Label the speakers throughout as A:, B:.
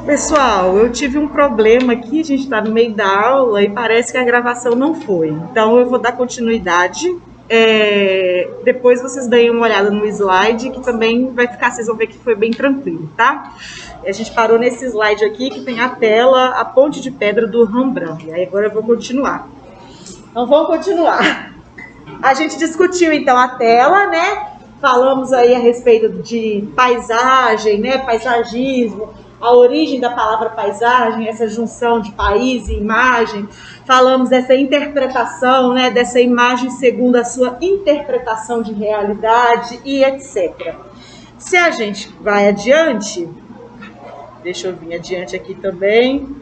A: Pessoal, eu tive um problema aqui, a gente está no meio da aula e parece que a gravação não foi. Então eu vou dar continuidade. Depois vocês deem uma olhada no slide, que também vai ficar, vocês vão ver que foi bem tranquilo, tá? A gente parou nesse slide aqui que tem a tela, a ponte de pedra do Rembrandt. E aí agora eu vou continuar. Então vamos continuar. A gente discutiu então a tela, né? Falamos aí a respeito de paisagem, né? Paisagismo, a origem da palavra paisagem, essa junção de país e imagem. Falamos dessa interpretação, né? Dessa imagem segundo a sua interpretação de realidade e etc. Se a gente vai adiante, deixa eu vir adiante aqui também.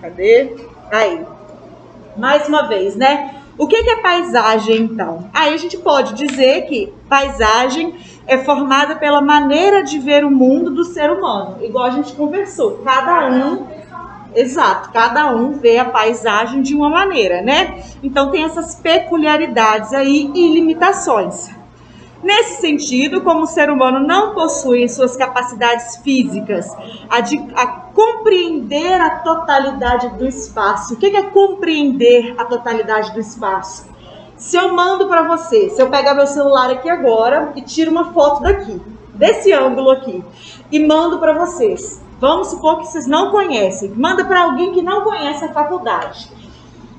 A: Cadê? Aí. Mais uma vez, né? O que é paisagem, então? Aí a gente pode dizer que paisagem é formada pela maneira de ver o mundo do ser humano. Igual a gente conversou, cada um vê a paisagem de uma maneira, né? Então tem essas peculiaridades aí e limitações. Nesse sentido, como o ser humano não possui em suas capacidades físicas a compreender a totalidade do espaço. O que é compreender a totalidade do espaço? Se eu mando para você, se eu pegar meu celular aqui agora e tiro uma foto daqui, desse ângulo aqui, e mando para vocês, vamos supor que vocês não conhecem, manda para alguém que não conhece a faculdade.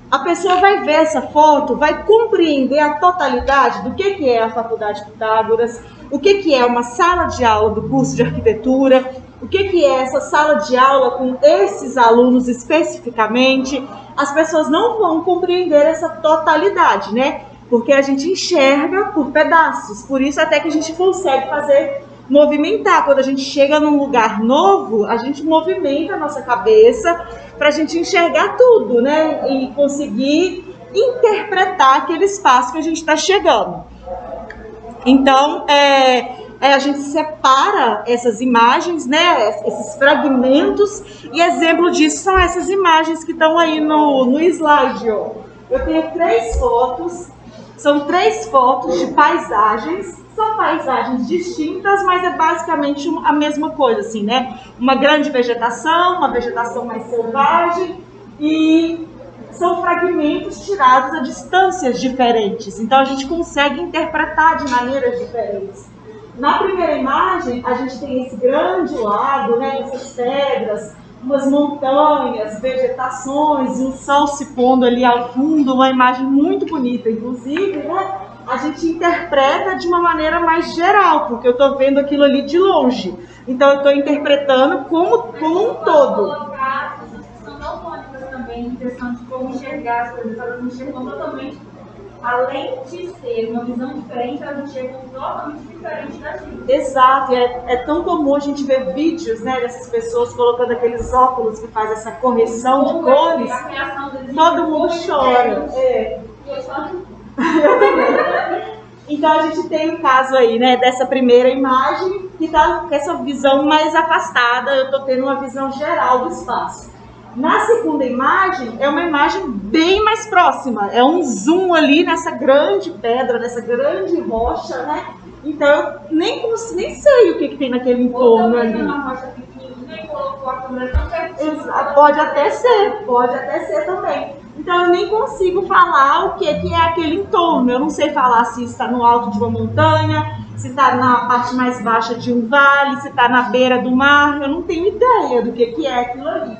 A: A pessoa vai ver essa foto, vai compreender a totalidade do que é a Faculdade Pitágoras, o que é uma sala de aula do curso de arquitetura, o que é essa sala de aula com esses alunos especificamente. As pessoas não vão compreender essa totalidade, né? Porque a gente enxerga por pedaços, por isso até que a gente consegue movimentar. Quando a gente chega num lugar novo, a gente movimenta a nossa cabeça para a gente enxergar tudo, né? E conseguir interpretar aquele espaço que a gente está chegando. Então, a gente separa essas imagens, né? Esses fragmentos, e exemplo disso são essas imagens que estão aí no slide, ó. Eu tenho 3 fotos, são 3 fotos de paisagens. São paisagens distintas, mas é basicamente a mesma coisa, assim, né? Uma grande vegetação, uma vegetação mais selvagem, e são fragmentos tirados a distâncias diferentes. Então a gente consegue interpretar de maneiras diferentes. Na primeira imagem, a gente tem esse grande lago, né? Essas pedras, umas montanhas, vegetações, e um sol se pondo ali ao fundo, uma imagem muito bonita, inclusive, né? A gente interpreta de uma maneira mais geral, porque eu estou vendo aquilo ali de longe. Então, eu estou interpretando como um todo.
B: Colocar essas que são daltônicas também, em questão de como enxergar as coisas. Elas enxergam totalmente, além de ser uma visão diferente, elas enxergam totalmente diferente da gente.
A: Exato, é tão comum a gente ver vídeos, né, dessas pessoas colocando aqueles óculos que faz essa correção de cores.
B: A criação deles,
A: todo mundo chora. Eu também. Então a gente tem o caso aí, né, dessa primeira imagem que tá com essa visão mais afastada. Eu tô tendo uma visão geral do espaço. Na segunda imagem é uma imagem bem mais próxima, é um zoom ali nessa grande pedra, nessa grande rocha, né? Então eu nem sei o que tem naquele entorno ali. Pode até ser também. Então eu nem consigo falar o que é aquele entorno. Eu não sei falar se está no alto de uma montanha, se está na parte mais baixa de um vale, se está na beira do mar. Eu não tenho ideia do que é aquilo ali.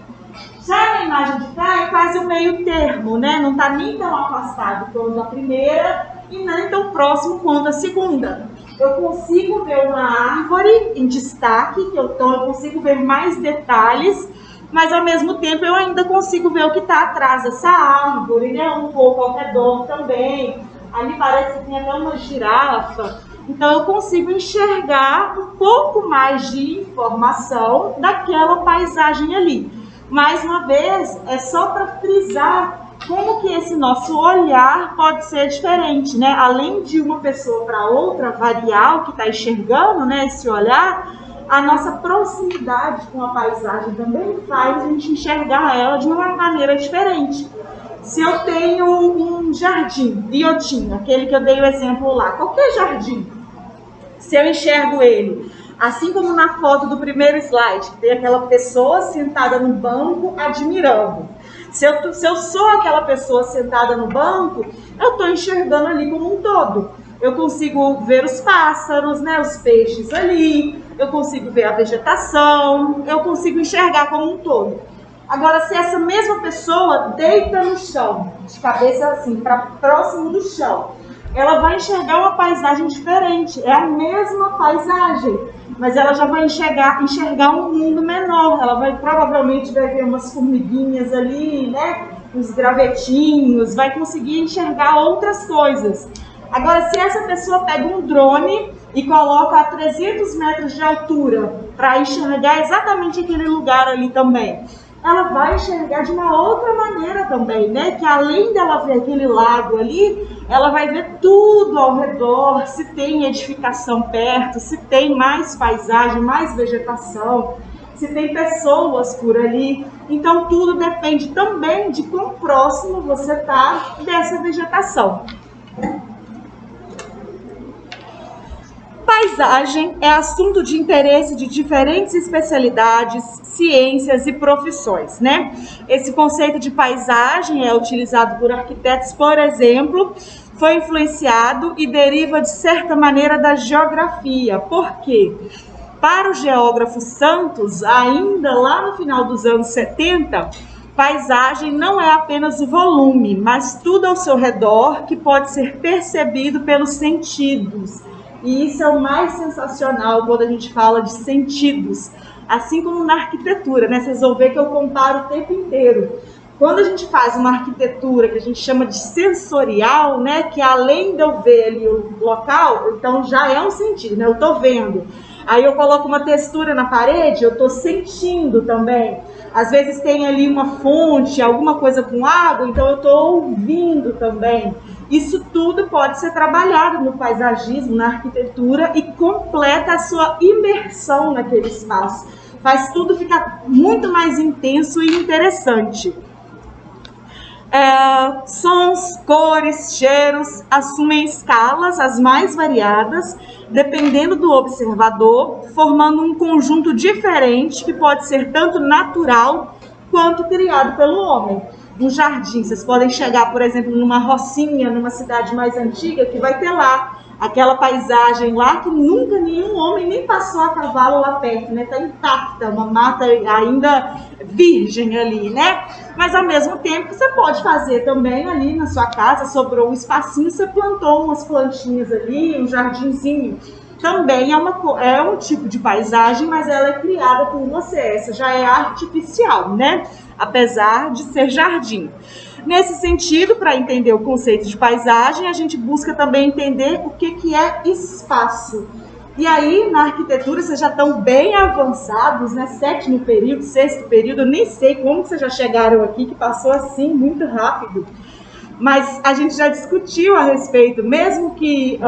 A: Já na imagem de cá é quase o meio termo, né? Não está nem tão afastado quanto a primeira e nem tão próximo quanto a segunda. Eu consigo ver uma árvore em destaque, então eu consigo ver mais detalhes, mas ao mesmo tempo eu ainda consigo ver o que está atrás dessa árvore, né? Um pouco ao redor também. Ali parece que tem até uma girafa. Então eu consigo enxergar um pouco mais de informação daquela paisagem ali. Mais uma vez, é só para frisar como que esse nosso olhar pode ser diferente, né? Além de uma pessoa para outra variar o que está enxergando, né? Esse olhar, a nossa proximidade com a paisagem também faz a gente enxergar ela de uma maneira diferente. Se eu tenho um jardim, biotinho, aquele que eu dei o exemplo lá, qualquer jardim, se eu enxergo ele Assim como na foto do primeiro slide, que tem aquela pessoa sentada no banco admirando. Se eu sou aquela pessoa sentada no banco, eu estou enxergando ali como um todo. Eu consigo ver os pássaros, né, os peixes ali, eu consigo ver a vegetação, eu consigo enxergar como um todo. Agora, se essa mesma pessoa deita no chão, de cabeça assim, para próximo do chão, ela vai enxergar uma paisagem diferente. É a mesma paisagem, mas ela já vai enxergar um mundo menor. Ela provavelmente vai ver umas formiguinhas ali, né? Uns gravetinhos, vai conseguir enxergar outras coisas. Agora, se essa pessoa pega um drone e coloca a 300 metros de altura para enxergar exatamente aquele lugar ali também, ela vai enxergar de uma outra maneira também, né? Que além dela ver aquele lago ali, ela vai ver tudo ao redor, se tem edificação perto, se tem mais paisagem, mais vegetação, se tem pessoas por ali. Então tudo depende também de quão próximo você está dessa vegetação. Paisagem é assunto de interesse de diferentes especialidades, ciências e profissões, né? Esse conceito de paisagem é utilizado por arquitetos, por exemplo, foi influenciado e deriva de certa maneira da geografia. Por quê? Para o geógrafo Santos, ainda lá no final dos anos 70, paisagem não é apenas o volume, mas tudo ao seu redor que pode ser percebido pelos sentidos. E isso é o mais sensacional quando a gente fala de sentidos, assim como na arquitetura, né? Vocês vão ver que eu comparo o tempo inteiro. Quando a gente faz uma arquitetura que a gente chama de sensorial, né? Que além de eu ver ali o local, então já é um sentido, né? Eu estou vendo. Aí eu coloco uma textura na parede, eu estou sentindo também. Às vezes tem ali uma fonte, alguma coisa com água, então eu estou ouvindo também. Isso tudo pode ser trabalhado no paisagismo, na arquitetura e completa a sua imersão naquele espaço. Faz tudo ficar muito mais intenso e interessante. Sons, cores, cheiros assumem escalas as mais variadas, dependendo do observador, formando um conjunto diferente que pode ser tanto natural quanto criado pelo homem. Um jardim, vocês podem chegar, por exemplo, numa rocinha, numa cidade mais antiga, que vai ter lá aquela paisagem lá que nunca nenhum homem nem passou a cavalo lá perto, né? Tá intacta, uma mata ainda virgem ali, né? Mas ao mesmo tempo você pode fazer também ali na sua casa, sobrou um espacinho, você plantou umas plantinhas ali, um jardinzinho. Também é um tipo de paisagem, mas ela é criada por você, essa já é artificial, né? Apesar de ser jardim. Nesse sentido, para entender o conceito de paisagem, a gente busca também entender o que é espaço. E aí, na arquitetura, vocês já estão bem avançados, né? 7º período, 6º período, eu nem sei como vocês já chegaram aqui, que passou assim muito rápido. Mas a gente já discutiu a respeito, mesmo que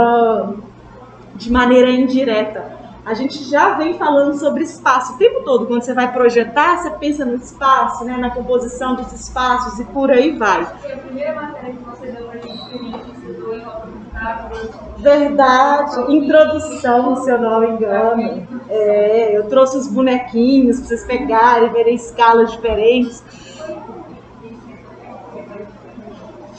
A: de maneira indireta. A gente já vem falando sobre espaço o tempo todo. Quando você vai projetar, você pensa no espaço, né, na composição dos espaços e por aí vai.
B: Foi a primeira matéria que você deu para a gente, que a gente estudou em Rota Contábil.
A: Verdade, introdução, se eu não me engano. Eu trouxe os bonequinhos para vocês pegarem, verem escalas diferentes.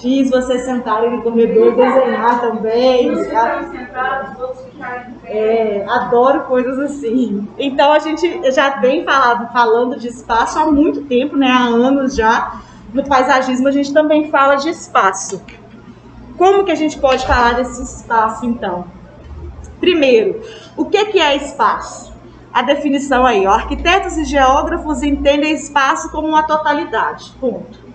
A: Fiz vocês sentarem no corredor, desenhar também.
B: Uns ficaram sentados, outros ficaram em pé.
A: Adoro coisas assim. Então a gente já vem falando de espaço há muito tempo, né? Há anos já. No paisagismo a gente também fala de espaço. Como que a gente pode falar desse espaço, então? Primeiro, o que é espaço? A definição aí, ó. Arquitetos e geógrafos entendem espaço como uma totalidade. Ponto.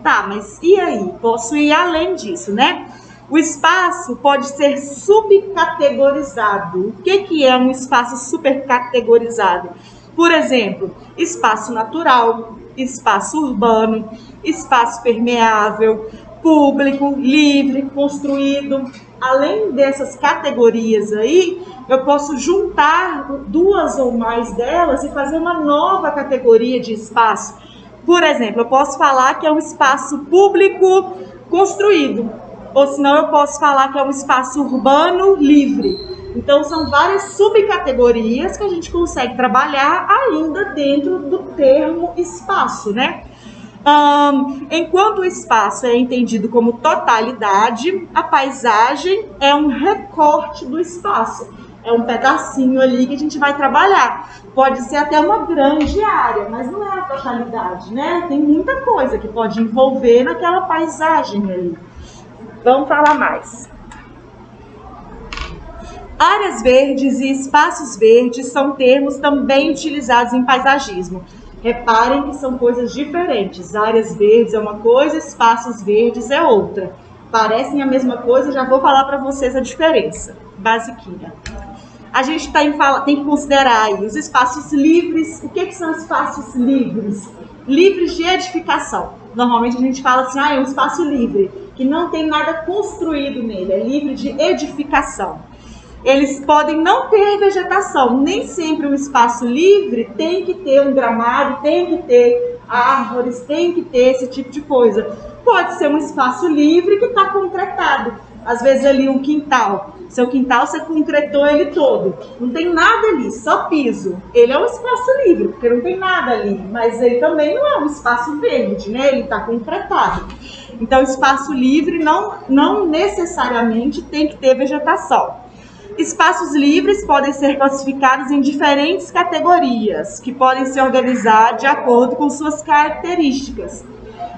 A: Tá, mas e aí? Posso ir além disso, né? O espaço pode ser subcategorizado. O que é um espaço supercategorizado? Por exemplo, espaço natural, espaço urbano, espaço permeável, público, livre, construído. Além dessas categorias aí, eu posso juntar 2 ou mais delas e fazer uma nova categoria de espaço. Por exemplo, eu posso falar que é um espaço público construído, ou senão eu posso falar que é um espaço urbano livre. Então, são várias subcategorias que a gente consegue trabalhar ainda dentro do termo espaço, né? Enquanto o espaço é entendido como totalidade, a paisagem é um recorte do espaço. É um pedacinho ali que a gente vai trabalhar. Pode ser até uma grande área, mas não é a totalidade, né? Tem muita coisa que pode envolver naquela paisagem ali. Vamos falar mais. Áreas verdes e espaços verdes são termos também utilizados em paisagismo. Reparem que são coisas diferentes. Áreas verdes é uma coisa, espaços verdes é outra. Parecem a mesma coisa, já vou falar para vocês a diferença. Basiquinha. A gente tem que considerar aí os espaços livres. O que são espaços livres? Livres de edificação. Normalmente a gente fala assim, é um espaço livre, que não tem nada construído nele, é livre de edificação. Eles podem não ter vegetação, nem sempre um espaço livre tem que ter um gramado, tem que ter árvores, tem que ter esse tipo de coisa. Pode ser um espaço livre que está concretado, às vezes ali um quintal. Seu quintal você concretou ele todo, não tem nada ali, só piso. Ele é um espaço livre, porque não tem nada ali, mas ele também não é um espaço verde, né? Ele está concretado. Então, espaço livre não necessariamente tem que ter vegetação. Espaços livres podem ser classificados em diferentes categorias, que podem se organizar de acordo com suas características.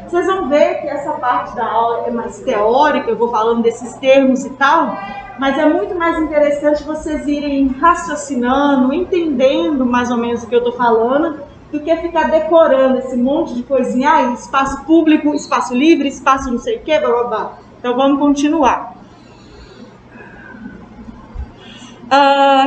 A: Vocês vão ver que essa parte da aula é mais teórica, eu vou falando desses termos e tal, mas é muito mais interessante vocês irem raciocinando, entendendo mais ou menos o que eu estou falando, do que ficar decorando esse monte de coisinha, espaço público, espaço livre, espaço não sei o que, blá blá blá. Então vamos continuar.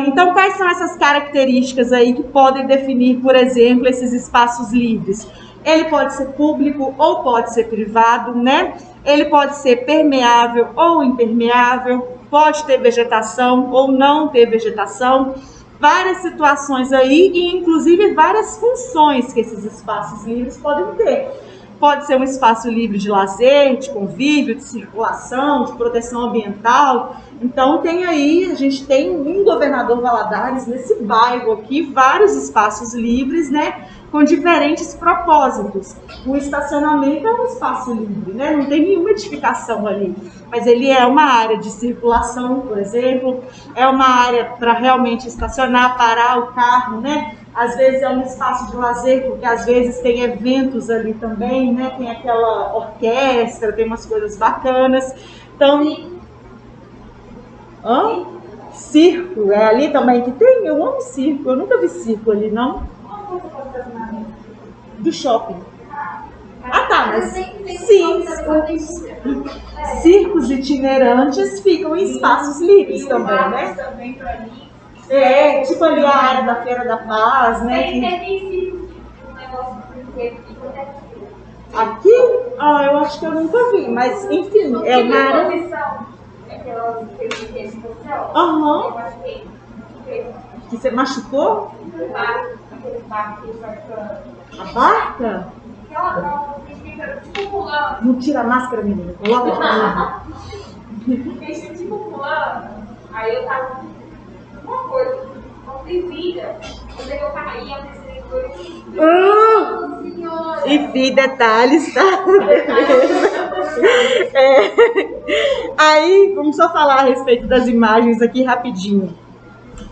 A: Então, quais são essas características aí que podem definir, por exemplo, esses espaços livres? Ele pode ser público ou pode ser privado, né? Ele pode ser permeável ou impermeável, pode ter vegetação ou não ter vegetação. Várias situações aí e, inclusive, várias funções que esses espaços livres podem ter. Pode ser um espaço livre de lazer, de convívio, de circulação, de proteção ambiental. Então, a gente tem em Governador Valadares, nesse bairro aqui, vários espaços livres, né? Com diferentes propósitos. O estacionamento é um espaço livre, né? Não tem nenhuma edificação ali. Mas ele é uma área de circulação, por exemplo. É uma área para realmente estacionar, parar o carro, né? Às vezes é um espaço de lazer, porque às vezes tem eventos ali também, né? Tem aquela orquestra, tem umas coisas bacanas. Então, circo, é ali também que tem? Eu amo circo, eu nunca vi circo ali, não? Do shopping. Tá, mas sim, circos itinerantes ficam em espaços livres também, né? Tipo ali a área da Feira da Paz, né? Aqui? Eu acho que eu nunca vi, mas enfim, é uma área. Que você machucou? A barca? Não tira a máscara, menina. Coloca a
B: tipo pulando, aí eu tava uma coisa, uma vida, quando eu caí, eu pensei
A: enfim, detalhes, tá? Aí, vamos só falar a respeito das imagens aqui rapidinho.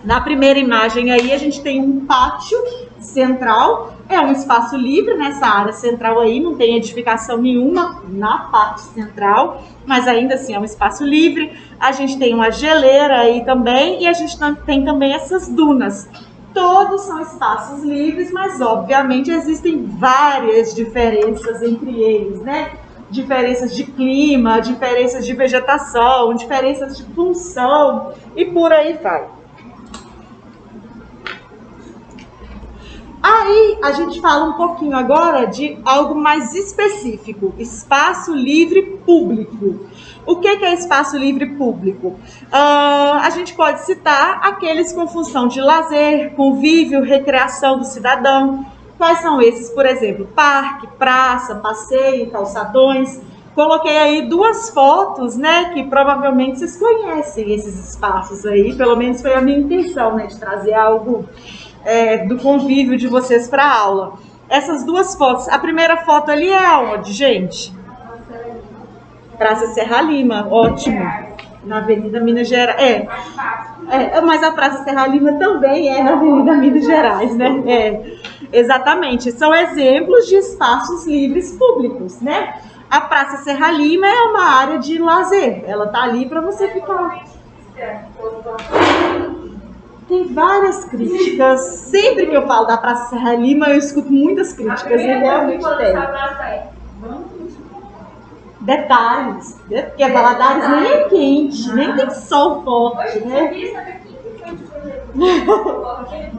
A: Na primeira imagem aí, a gente tem um pátio central, é um espaço livre nessa área central aí, não tem edificação nenhuma na parte central, mas ainda assim é um espaço livre. A gente tem uma geleira aí também e a gente tem também essas dunas. Todos são espaços livres, mas obviamente existem várias diferenças entre eles, né? Diferenças de clima, diferenças de vegetação, diferenças de função e por aí vai. Aí a gente fala um pouquinho agora de algo mais específico, espaço livre público. O que é espaço livre público? A gente pode citar aqueles com função de lazer, convívio, recreação do cidadão. Quais são esses? Por exemplo, parque, praça, passeio, calçadões. Coloquei aí duas fotos, né, que provavelmente vocês conhecem esses espaços aí, pelo menos foi a minha intenção, né, de trazer algo do convívio de vocês para a aula. Essas duas fotos, a primeira foto ali é aonde, gente? Praça Serra Lima, ótimo, na Avenida Minas Gerais, mas a Praça Serra Lima também é na Avenida Minas Gerais, né? Exatamente, são exemplos de espaços livres públicos, né? A Praça Serra Lima é uma área de lazer, ela tá ali para você ficar. Tem várias críticas, sempre que eu falo da Praça Serra Lima eu escuto muitas críticas, e realmente tem. Detalhes, né? Porque Valadares nem é quente, nem tem sol forte, né?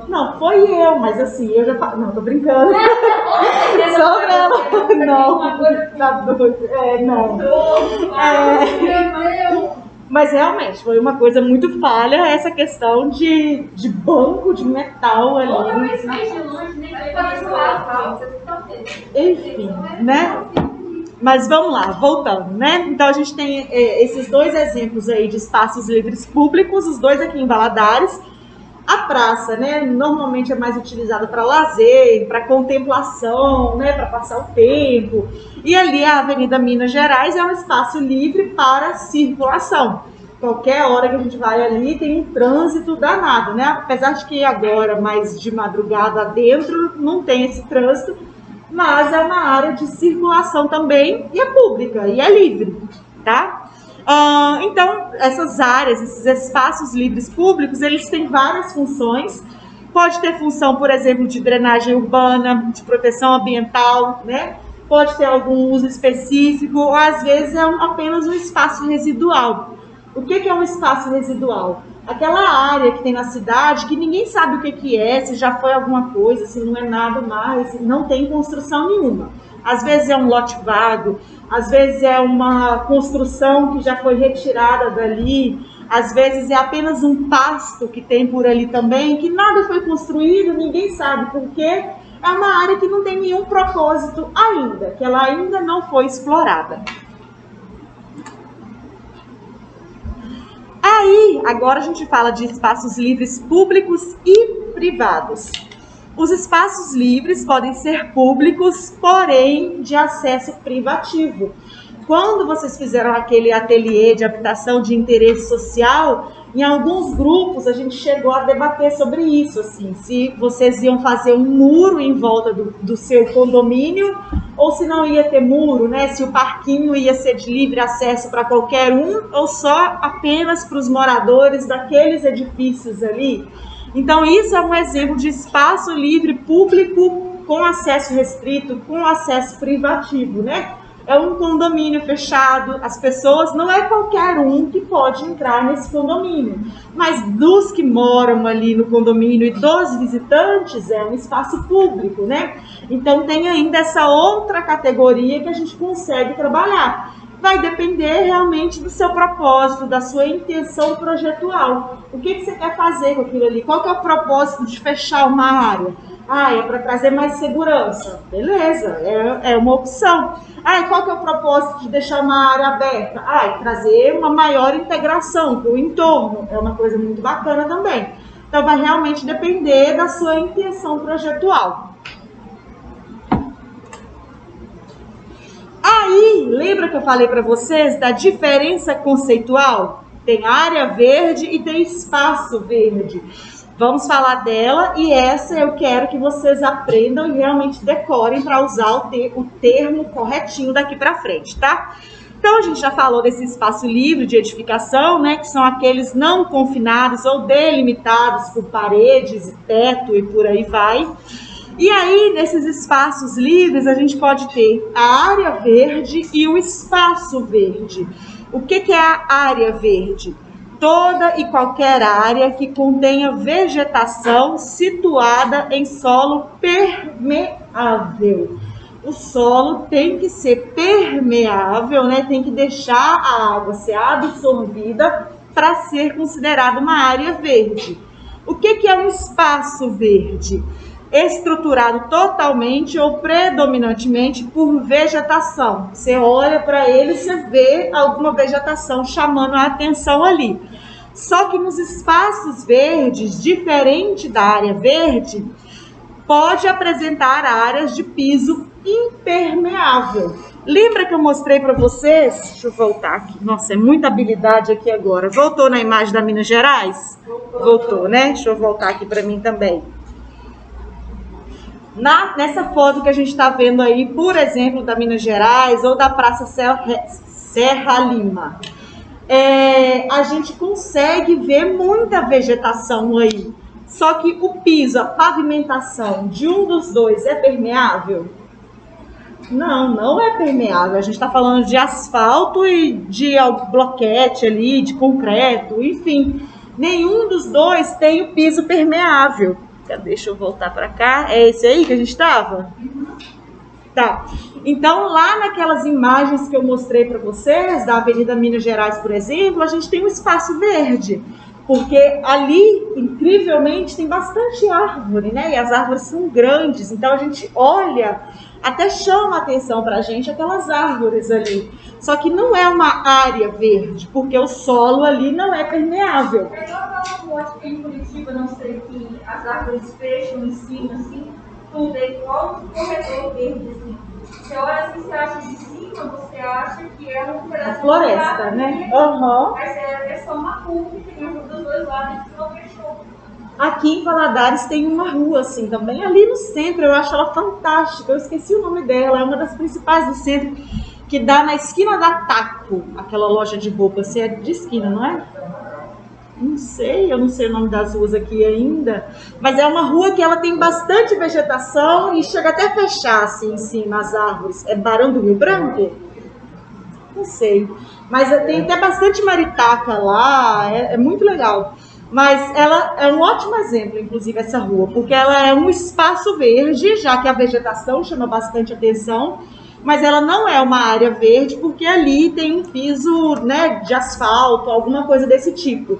A: Não, foi eu, mas assim, eu já falo. Não, tô brincando. Sobre ela. Não, tá doido. Não. Mas realmente foi uma coisa muito falha essa questão de banco de metal ali. Enfim, né? Mas vamos lá, voltando, né? Então a gente tem esses dois exemplos aí de espaços livres públicos, os dois aqui em Valadares. A praça, né, normalmente é mais utilizada para lazer, para contemplação, né, para passar o tempo. E ali a Avenida Minas Gerais é um espaço livre para circulação. Qualquer hora que a gente vai ali tem um trânsito danado, né? Apesar de que agora, mais de madrugada dentro, não tem esse trânsito, mas é uma área de circulação também e é pública e é livre, tá? Então, essas áreas, esses espaços livres públicos, eles têm várias funções. Pode ter função, por exemplo, de drenagem urbana, de proteção ambiental, né? Pode ter algum uso específico, ou às vezes é apenas um espaço residual. O que é um espaço residual? Aquela área que tem na cidade que ninguém sabe o que é, se já foi alguma coisa, se não é nada mais, se não tem construção nenhuma. Às vezes é um lote vago, às vezes é uma construção que já foi retirada dali, às vezes é apenas um pasto que tem por ali também, que nada foi construído, ninguém sabe por quê. É uma área que não tem nenhum propósito ainda, que ela ainda não foi explorada. Aí, agora a gente fala de espaços livres públicos e privados. Os espaços livres podem ser públicos, porém de acesso privativo. Quando vocês fizeram aquele ateliê de habitação de interesse social, em alguns grupos a gente chegou a debater sobre isso, assim, se vocês iam fazer um muro em volta do seu condomínio ou se não ia ter muro, né? Se o parquinho ia ser de livre acesso para qualquer um ou só apenas para os moradores daqueles edifícios ali. Então isso é um exemplo de espaço livre público com acesso restrito, com acesso privativo, né? É um condomínio fechado, as pessoas, não é qualquer um que pode entrar nesse condomínio, mas dos que moram ali no condomínio e dos visitantes é um espaço público, né? Então tem ainda essa outra categoria que a gente consegue trabalhar. Vai depender realmente do seu propósito, da sua intenção projetual. O que você quer fazer com aquilo ali? Qual que é o propósito de fechar uma área? É para trazer mais segurança. Beleza, é uma opção. Qual que é o propósito de deixar uma área aberta? Trazer uma maior integração com o entorno. É uma coisa muito bacana também. Então vai realmente depender da sua intenção projetual. Aí, lembra que eu falei para vocês da diferença conceitual? Tem área verde e tem espaço verde. Vamos falar dela e essa eu quero que vocês aprendam e realmente decorem para usar o termo corretinho daqui para frente, tá? Então, a gente já falou desse espaço livre de edificação, né? Que são aqueles não confinados ou delimitados por paredes e teto e por aí vai. E aí, nesses espaços livres, a gente pode ter a área verde e o espaço verde. O que é a área verde? Toda e qualquer área que contenha vegetação situada em solo permeável. O solo tem que ser permeável, né? Tem que deixar a água ser absorvida para ser considerado uma área verde. O que é um espaço verde? estruturado totalmente ou predominantemente por vegetação. Você olha para ele e você vê alguma vegetação chamando a atenção ali. Só que nos espaços verdes, diferente da área verde, pode apresentar áreas de piso impermeável. Lembra que eu mostrei para vocês? Deixa eu voltar aqui. Nossa, é muita habilidade aqui agora. Voltou na imagem da Minas Gerais? Voltou, né? Deixa eu voltar aqui para mim também. Nessa foto que a gente está vendo aí, por exemplo, da Minas Gerais ou da Praça Serra Lima, a gente consegue ver muita vegetação aí. Só que o piso, a pavimentação de um dos dois é permeável? Não, não é permeável. A gente está falando de asfalto e de bloquete ali, de concreto, enfim. Nenhum dos dois tem o piso permeável. Deixa eu voltar para cá. É esse aí que a gente estava? Tá. Então, lá naquelas imagens que eu mostrei para vocês, da Avenida Minas Gerais, por exemplo, a gente tem um espaço verde. Porque ali, incrivelmente, tem bastante árvore, né? E as árvores são grandes. Então, a gente olha, até chama a atenção para a gente aquelas árvores ali. Só que não é uma área verde, porque o solo ali não é permeável.
B: É igual aquela moto que em Curitiba, não sei, que as árvores fecham em cima, assim, tudo é igual um corredor verde, assim. Você olha assim, você acha de cima, você acha que é um pedaço de
A: floresta, né? Uhum.
B: Mas é só uma rua que tem dos dois lados que não fechou.
A: Aqui em Valadares tem uma rua assim também, ali no centro, eu acho ela fantástica, eu esqueci o nome dela, é uma das principais do centro, que dá na esquina da Taco, aquela loja de roupa, assim, é de esquina, não é? Não sei, eu não sei o nome das ruas aqui ainda, mas é uma rua que ela tem bastante vegetação e chega até a fechar assim em cima as árvores. É Barão do Rio Branco? Não sei, mas tem até bastante maritaca lá, é muito legal. Mas ela é um ótimo exemplo, inclusive, essa rua, porque ela é um espaço verde, já que a vegetação chama bastante atenção, mas ela não é uma área verde, porque ali tem um piso, né, de asfalto, alguma coisa desse tipo.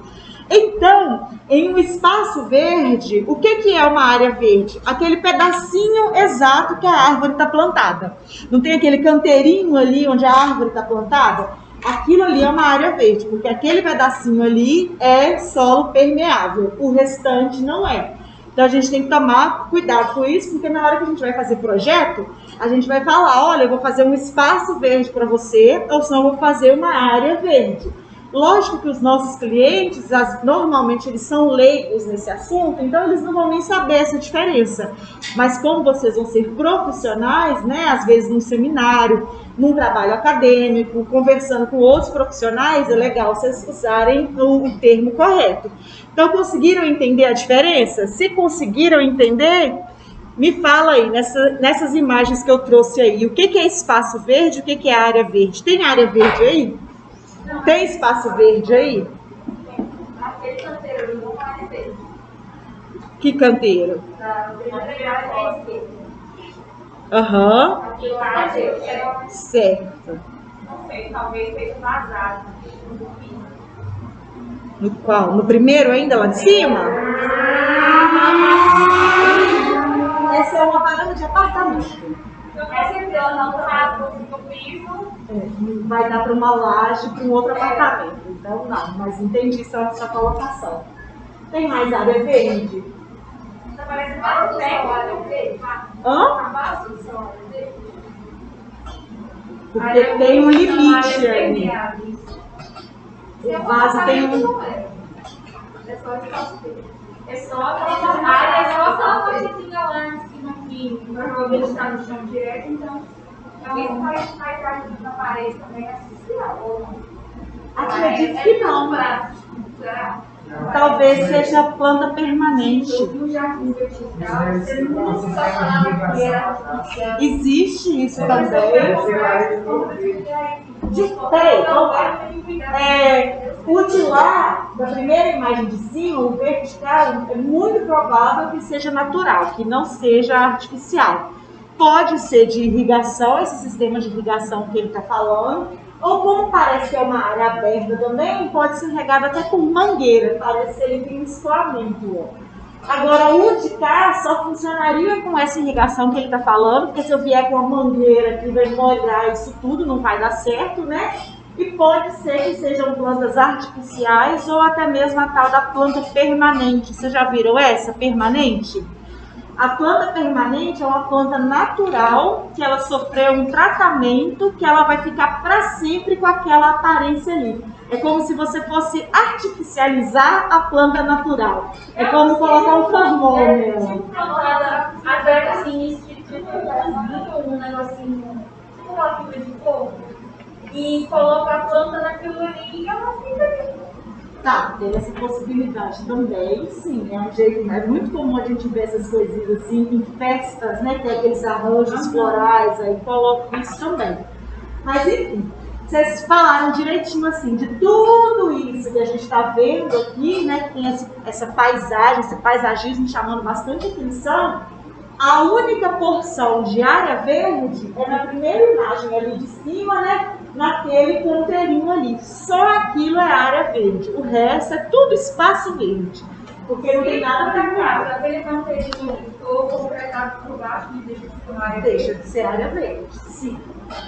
A: Então, em um espaço verde, o que é uma área verde? Aquele pedacinho exato que a árvore está plantada. Não tem aquele canteirinho ali onde a árvore está plantada? Aquilo ali é uma área verde, porque aquele pedacinho ali é solo permeável, o restante não é. Então a gente tem que tomar cuidado com isso, porque na hora que a gente vai fazer projeto, a gente vai falar, olha, eu vou fazer um espaço verde para você, ou senão eu vou fazer uma área verde. Lógico que os nossos clientes, normalmente eles são leigos nesse assunto, então eles não vão nem saber essa diferença. Mas como vocês vão ser profissionais, né, às vezes num seminário, num trabalho acadêmico, conversando com outros profissionais, é legal vocês usarem o termo correto. Então, conseguiram entender a diferença? Se conseguiram entender, me fala aí, nessas imagens que eu trouxe aí, o que é espaço verde, o que é área verde? Tem área verde aí? Tem espaço verde aí?
B: Aquele canteiro ali não é verde.
A: Que canteiro?
B: Da esquerda.
A: Aham.
B: Aquilo lá é verde.
A: Certo.
B: Não sei, talvez seja vazado.
A: No qual? No primeiro ainda, lá de cima? Essa é uma varanda de apartamento. Vai dar para uma laje, para um outro apartamento. Então, não, mas entendi sua colocação. Tem mais área verde? Hã? Porque tem um limite aí. O vaso tem um...
B: É só aquela partezinha lá em cima que provavelmente está no chão direto, então isso faz parte da parede também artificial.
A: Acredito que não. Talvez seja planta permanente.
B: No jardim vertical, você nunca falava que era artificial.
A: Existe isso também. Peraí, vamos lá. O de lá, da primeira imagem de cima, o vertical, é muito provável que seja natural, que não seja artificial. Pode ser de irrigação, esse sistema de irrigação que ele está falando, ou como parece que é uma área aberta também, pode ser regado até por mangueira, parece que ele tem um escoamento. Agora, o de cá só funcionaria com essa irrigação que ele está falando, porque se eu vier com uma mangueira que vai molhar isso tudo, não vai dar certo, né? E pode ser que sejam plantas artificiais ou até mesmo a tal da planta permanente. Vocês já viram essa, permanente? A planta permanente é uma planta natural que ela sofreu um tratamento que ela vai ficar para sempre com aquela aparência ali. É como se você fosse artificializar a planta natural. É como colocar um formol nela.
B: Até assim, um negocinho, tipo uma fibra de coco, e coloca a planta naquilo ali e ela fica ali.
A: Tá, tem essa possibilidade também, sim, é um jeito, é muito comum a gente ver essas coisinhas assim em festas, né, tem aqueles arranjos florais, aí colocam isso também. Mas enfim, vocês falaram direitinho assim, de tudo isso que a gente está vendo aqui, né, que tem essa paisagem, esse paisagismo chamando bastante atenção. A única porção de área verde é na primeira imagem ali de cima, né? Naquele canteirinho ali. Só aquilo é área verde. O resto é tudo espaço verde. Porque não tem nada para cá.
B: Aquele canteirinho ali, ou concretado por baixo, que deixa de ser uma área
A: verde. Deixa de ser área verde, sim.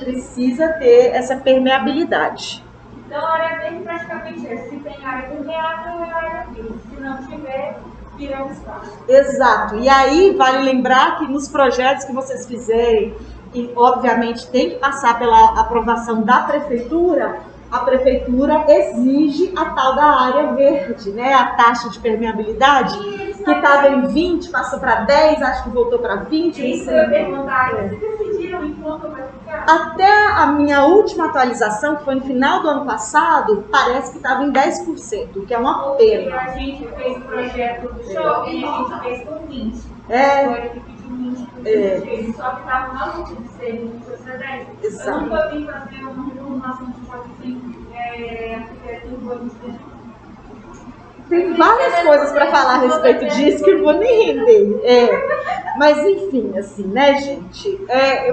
A: Precisa ter essa permeabilidade.
B: Então a área verde praticamente é, se tem área permeável, é área verde. Se não tiver, vira um espaço.
A: Exato. E aí vale lembrar que nos projetos que vocês fizerem, e obviamente tem que passar pela aprovação da prefeitura, a prefeitura exige a tal da área verde, né? A taxa de permeabilidade, que estava em 20, passou para 10, acho que voltou para 20.
B: Isso eu ia perguntar, vocês decidiram em quanto vai ficar?
A: Até a minha última atualização, que foi no final do ano passado, parece que estava em 10%, o que é uma pena.
B: A gente fez o projeto do shopping, a gente fez com 20.
A: É.
B: Só que estava na luta de ser 20 ou ser 10.
A: Exato.
B: Eu nunca vim fazer uma reformulação de arquitetura urbanística.
A: Tem várias coisas para falar a respeito disso que eu não vou nem render. Mas enfim, assim, né, gente?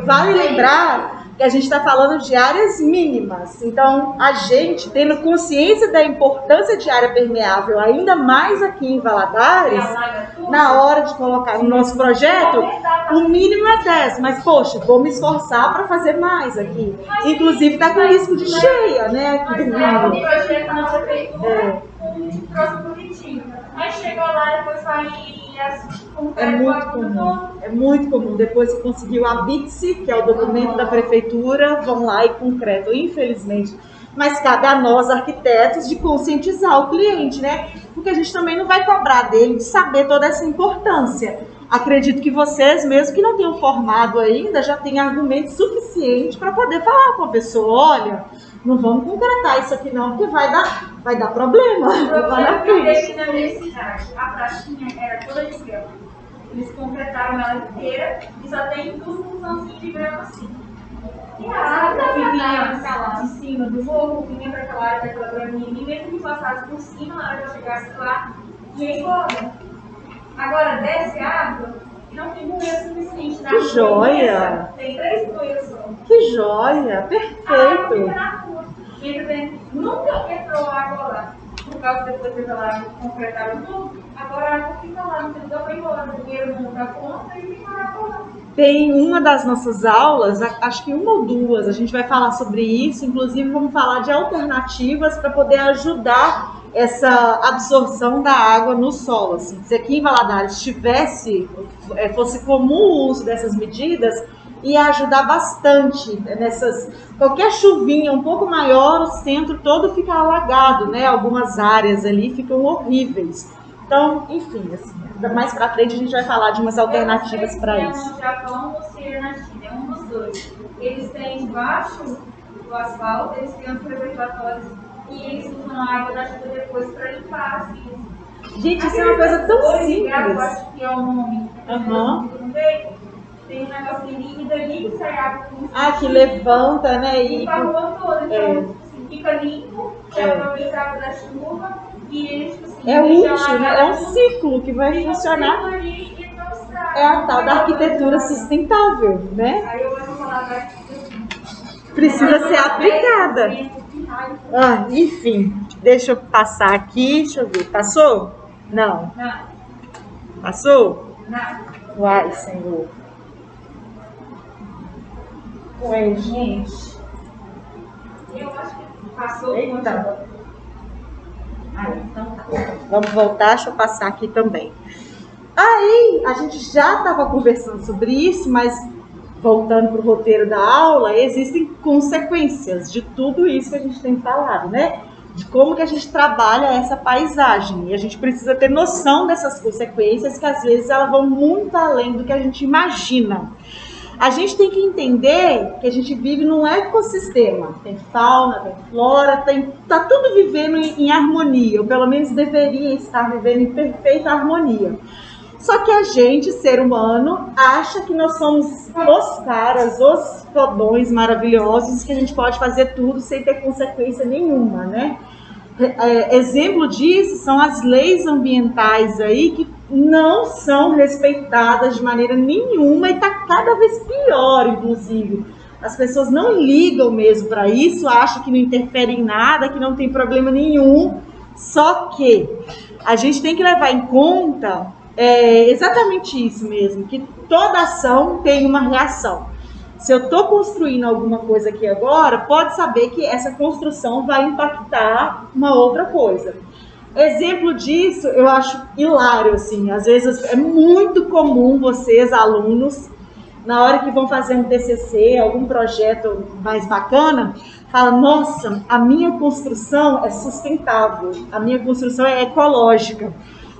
A: Vale lembrar que a gente está falando de áreas mínimas. Então, a gente, tendo consciência da importância de área permeável, ainda mais aqui em Valadares, na hora de colocar no nosso projeto, o mínimo é 10. Mas, poxa, vou me esforçar para fazer mais aqui. Inclusive, está com risco de cheia, né? Aqui do
B: mundo. Projeto na prefeitura, um troço bonitinho. Aí chegou lá e depois vai
A: é muito comum. Depois que conseguiu a BITSE, que é o documento da prefeitura, vão lá e concretam, infelizmente. Mas cabe a nós, arquitetos, de conscientizar o cliente, né? Porque a gente também não vai cobrar dele de saber toda essa importância. Acredito que vocês, mesmo que não tenham formado ainda, já têm argumento suficiente para poder falar com a pessoa, olha, não vamos concretar isso aqui não, porque vai dar problema.
B: O problema que teve na minha cidade, a pracinha era toda de grama. Eles concretaram ela inteira e só tem 2 funções de grama assim. E a água que vinha de cima do morro, vinha para aquela área daquela graminha, e mesmo que passasse por cima, na hora que eu chegasse lá, ia embora. Agora desce a água e não tem bueiro suficiente.
A: Que joia!
B: Tem 3 bueiros só.
A: Que joia! Perfeito!
B: A água fica na rua. Nunca entrou água lá. Por causa depois que lá concretaram tudo, agora a água fica lá, não tem para ir embora. O bueiro não dá conta e fica lá.
A: Tem uma das nossas aulas, acho que 1 ou 2, a gente vai falar sobre isso, inclusive vamos falar de alternativas para poder ajudar essa absorção da água no solo. Assim. Se aqui em Valadares fosse comum o uso dessas medidas, ia ajudar bastante qualquer chuvinha um pouco maior, o centro todo fica alagado, né? Algumas áreas ali ficam horríveis. Então, enfim, assim, mais pra frente a gente vai falar de umas alternativas para isso.
B: No Japão ou se na China, é um dos dois. Eles têm debaixo do asfalto, eles têm os reservatórios e eles usam a água da chuva depois para limpar assim.
A: Gente, isso é uma coisa tão simples.
B: Eu acho que é o nome. Tem um negócio líquido ali que sai água com
A: que levanta, né?
B: E a rua toda. Então, assim, fica limpo, aproveita a água da chuva e eles, tipo assim,
A: é útil, né? É um ciclo que vai funcionar. É a tal da arquitetura sustentável, né?
B: Aí eu vou falar da arquitetura.
A: Precisa ser aplicada. Enfim, deixa eu passar aqui. Deixa eu ver. Passou? Não. Passou?
B: Não.
A: Uai, Senhor. Ué, gente.
B: Eu acho que passou.
A: Eita.
B: Então tá.
A: Vamos voltar, deixa eu passar aqui também. Aí, a gente já estava conversando sobre isso, mas voltando para o roteiro da aula, existem consequências de tudo isso que a gente tem falado, né? De como que a gente trabalha essa paisagem. E a gente precisa ter noção dessas consequências, que às vezes elas vão muito além do que a gente imagina. A gente tem que entender que a gente vive num ecossistema. Tem fauna, tem flora, tá tudo vivendo em harmonia, ou pelo menos deveria estar vivendo em perfeita harmonia. Só que a gente, ser humano, acha que nós somos os caras, os fodões maravilhosos, que a gente pode fazer tudo sem ter consequência nenhuma, né? Exemplo disso são as leis ambientais aí, que não são respeitadas de maneira nenhuma e está cada vez pior, inclusive. As pessoas não ligam mesmo para isso, acham que não interfere em nada, que não tem problema nenhum. Só que a gente tem que levar em conta exatamente isso mesmo, que toda ação tem uma reação. Se eu estou construindo alguma coisa aqui agora, pode saber que essa construção vai impactar uma outra coisa. Exemplo disso, eu acho hilário, assim. Às vezes é muito comum vocês, alunos, na hora que vão fazer um TCC, algum projeto mais bacana, falam, nossa, a minha construção é sustentável, a minha construção é ecológica.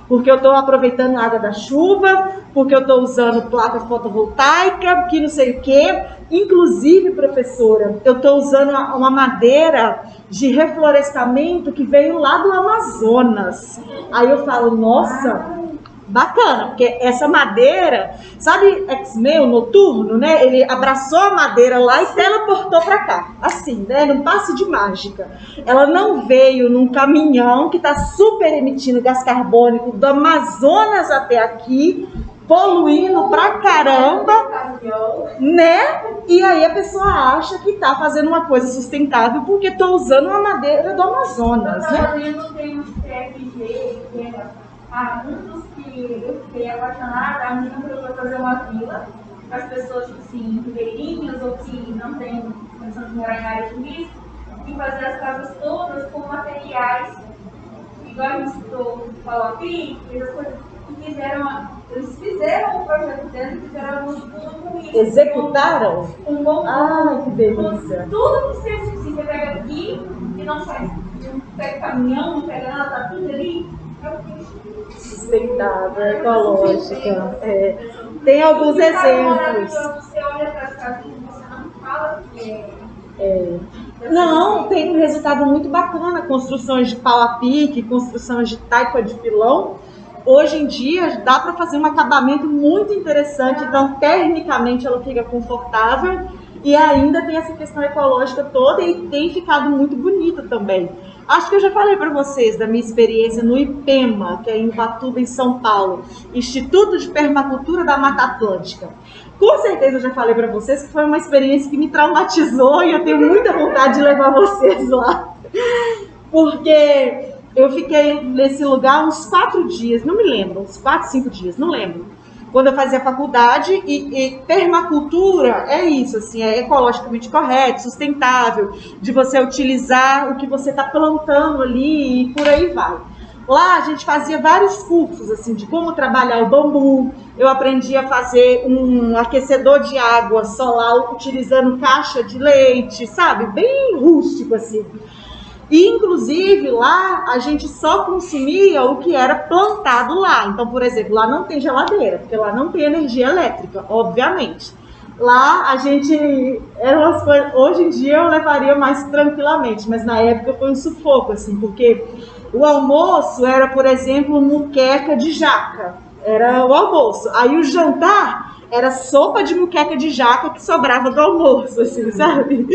A: Porque eu estou aproveitando a água da chuva, porque eu estou usando placa fotovoltaica, que não sei o quê. Inclusive, professora, eu estou usando uma madeira de reflorestamento que veio lá do Amazonas. Aí eu falo, nossa, bacana, porque essa madeira, sabe X-Men, o Noturno, né? Ele abraçou a madeira lá e teleportou para cá, assim, né? Num passe de mágica. Ela não veio num caminhão que está super emitindo gás carbônico do Amazonas até aqui, poluindo pra caramba, né? E aí a pessoa acha que tá fazendo uma coisa sustentável porque tô usando uma madeira do Amazonas, né?
B: Eu tenho um TFG, um dos que eu fiquei apaixonada, a menina procurou fazer uma vila para as pessoas, tipo assim, ribeirinhas ou que não têm condição de morar em área turística, e fazer as casas todas com materiais, igual a gente citou, pau-a-pique, essas coisas, eles fizeram o projeto dentro e fizeram tudo com isso.
A: Executaram?
B: Com bom.
A: Ai, que delícia.
B: Tudo que você pega aqui e não sai. Não pega caminhão, não pega nada, tá tudo ali.
A: Sustentável, ecológica. Tem alguns exemplos.
B: Você olha para as casas e você não fala que
A: Não, tem um resultado muito bacana. Construções de pau-a-pique, construções de taipa de pilão. Hoje em dia dá para fazer um acabamento muito interessante, então tecnicamente ela fica confortável e ainda tem essa questão ecológica toda e tem ficado muito bonita também. Acho que eu já falei para vocês da minha experiência no IPEMA, que é em Ubatuba, em São Paulo, Instituto de Permacultura da Mata Atlântica. Com certeza eu já falei para vocês que foi uma experiência que me traumatizou e eu tenho muita vontade de levar vocês lá, porque eu fiquei nesse lugar uns 4 dias, não me lembro, uns 4, 5 dias, não lembro. Quando eu fazia faculdade, e permacultura é isso, assim, é ecologicamente correto, sustentável, de você utilizar o que você está plantando ali e por aí vai. Lá a gente fazia vários cursos, assim, de como trabalhar o bambu. Eu aprendi a fazer um aquecedor de água solar utilizando caixa de leite, sabe? Bem rústico, assim. E, inclusive, lá a gente só consumia o que era plantado lá. Então, por exemplo, lá não tem geladeira, porque lá não tem energia elétrica, obviamente. Lá a gente... Hoje em dia eu levaria mais tranquilamente, mas na época foi um sufoco, assim, porque o almoço era, por exemplo, muqueca de jaca. Era o almoço. Aí o jantar era sopa de muqueca de jaca que sobrava do almoço, assim, sabe?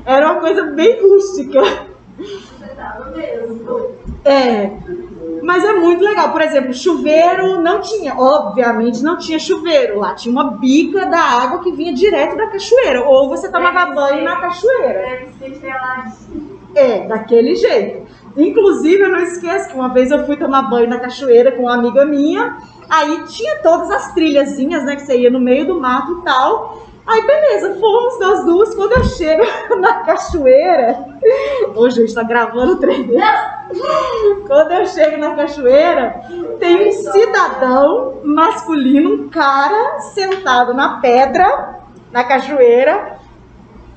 A: Era uma coisa bem rústica. Mas é muito legal. Por exemplo, chuveiro não tinha, obviamente não tinha chuveiro. Lá tinha uma bica da água que vinha direto da cachoeira. Ou você tomava banho na cachoeira.
B: Deve ser geladinho.
A: Daquele jeito. Inclusive, eu não esqueço que uma vez eu fui tomar banho na cachoeira com uma amiga minha. Aí tinha todas as trilhazinhas, né, que você ia no meio do mato e tal. Aí beleza, fomos nós duas. Quando eu chego na cachoeira, hoje a gente tá gravando 3 vezes. Quando eu chego na cachoeira, tem um cidadão masculino, um cara sentado na pedra, na cachoeira,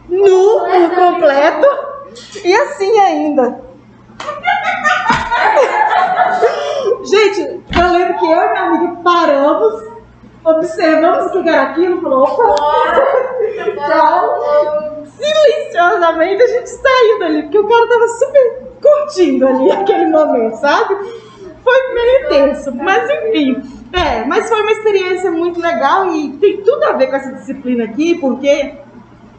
A: nu, completo, e assim ainda. Gente, eu lembro que eu e minha amiga paramos, observamos o que era aquilo, falou, opa, então, silenciosamente a gente saiu dali, porque o cara tava super curtindo ali aquele momento, sabe? Foi meio tenso, mas enfim, mas foi uma experiência muito legal e tem tudo a ver com essa disciplina aqui, porque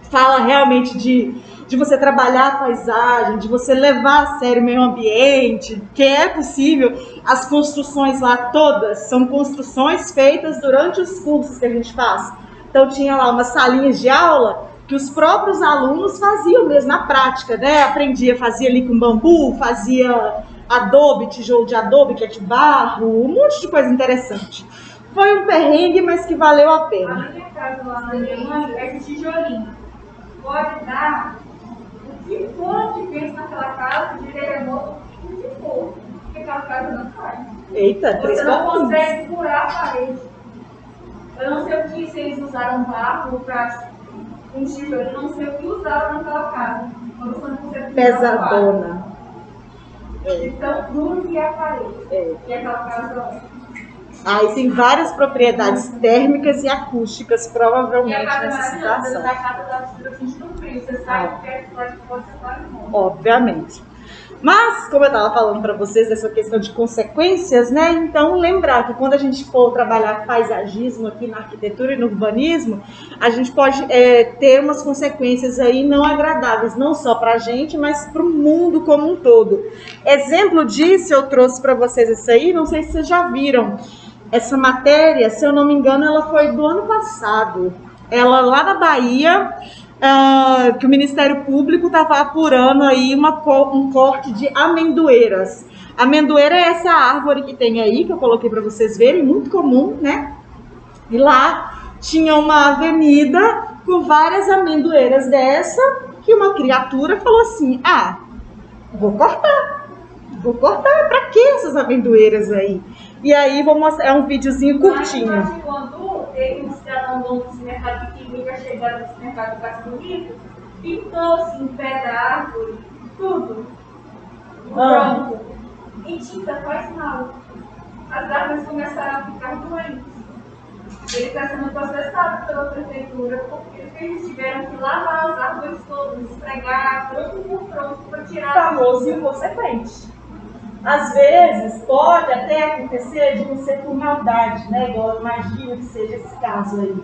A: fala realmente de você trabalhar a paisagem, de você levar a sério o meio ambiente, que é possível. As construções lá todas são construções feitas durante os cursos que a gente faz. Então tinha lá umas salinhas de aula que os próprios alunos faziam mesmo na prática, né? Fazia ali com bambu, fazia adobe, tijolo de adobe, que é de barro, um monte de coisa interessante. Foi um perrengue, mas que valeu a pena.
B: Na minha casa lá na Alemanha, esse tijolinho pode dar o que for que pensa naquela casa, de terremoto, o que for, porque aquela casa não cai.
A: Eita,
B: você não consegue furar a parede. Eu não sei o que se eles usaram barro para um tijolo, eu não sei o que usaram naquela casa. Quando você não consegue
A: pesadona.
B: Então, duro que é a parede. E aquela casa.
A: Aí tem várias propriedades térmicas e acústicas, provavelmente, nessa situação.
B: Da casa da sentindo frio, você sai perto lá de fora, você vai embora.
A: Obviamente. Mas, como eu estava falando para vocês dessa questão de consequências, né? Então, lembrar que quando a gente for trabalhar paisagismo aqui na arquitetura e no urbanismo, a gente pode ter umas consequências aí não agradáveis, não só para a gente, mas para o mundo como um todo. Exemplo disso, eu trouxe para vocês isso aí, não sei se vocês já viram. Essa matéria, se eu não me engano, ela foi do ano passado. Ela lá na Bahia, que o Ministério Público estava apurando aí um corte de amendoeiras. Amendoeira é essa árvore que tem aí, que eu coloquei para vocês verem, muito comum, né? E lá tinha uma avenida com várias amendoeiras dessa, que uma criatura falou assim, vou cortar, pra que essas amendoeiras aí? E aí vou mostrar, é um videozinho curtinho.
B: Mas quando teve um cidadão dono desse mercado pequenininho, chegaram nesse mercado de Caça Bonito, pintou-se em pé da árvore, tudo, pronto. Em tinta faz mal. As árvores começaram a ficar doentes. Ele está sendo processado pela prefeitura porque eles tiveram que lavar as árvores todas, esfregar, pronto por pronto, para tirar.
A: Famoso inconsequente. Às vezes pode até acontecer de não ser por maldade, né? Igual eu imagino que seja esse caso aí.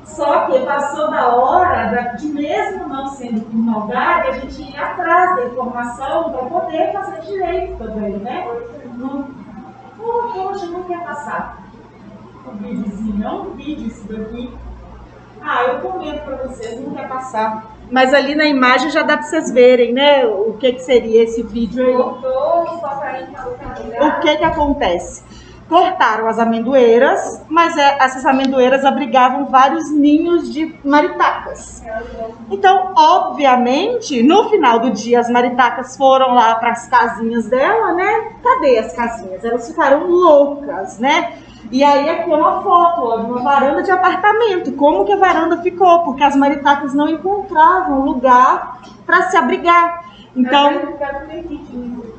A: Só que passou da hora de, mesmo não sendo por maldade, a gente ir atrás da informação para poder fazer direito também, né? Poxa, não quer passar um videozinho, não um vídeo isso daqui. Eu comento para vocês, não quer passar. Mas ali na imagem já dá para vocês verem, né? O que seria esse vídeo aí. O que acontece? Cortaram as amendoeiras, mas essas amendoeiras abrigavam vários ninhos de maritacas. Então, obviamente, no final do dia, as maritacas foram lá para as casinhas dela, né? Cadê as casinhas? Elas ficaram loucas, né? E aí aqui é uma foto de uma varanda de apartamento. Como que a varanda ficou? Porque as maritacas não encontravam lugar para se abrigar. Então,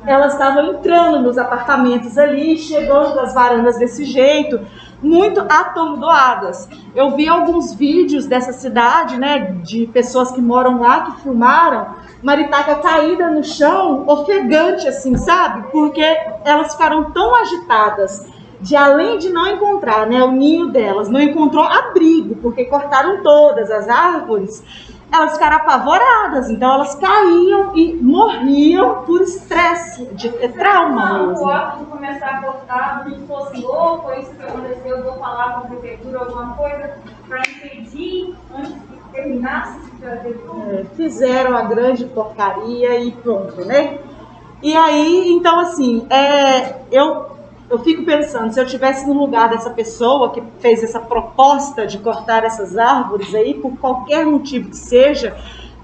A: elas estavam entrando nos apartamentos ali, chegando das varandas desse jeito, muito atordoadas. Eu vi alguns vídeos dessa cidade, né, de pessoas que moram lá, que filmaram, maritaca caída no chão, ofegante assim, sabe? Porque elas ficaram tão agitadas, de além de não encontrar, né, o ninho delas, não encontrou abrigo, porque cortaram todas as árvores, elas ficaram apavoradas, então elas caíam e morriam por estresse, de trauma mesmo.
B: O ato de começar a cortar, não fosse louco, isso que aconteceu, eu vou falar com a prefeitura alguma coisa para impedir antes que terminasse de fazer tudo.
A: Fizeram a grande porcaria e pronto, né? E aí, então assim, eu eu fico pensando, se eu estivesse no lugar dessa pessoa que fez essa proposta de cortar essas árvores aí, por qualquer motivo que seja,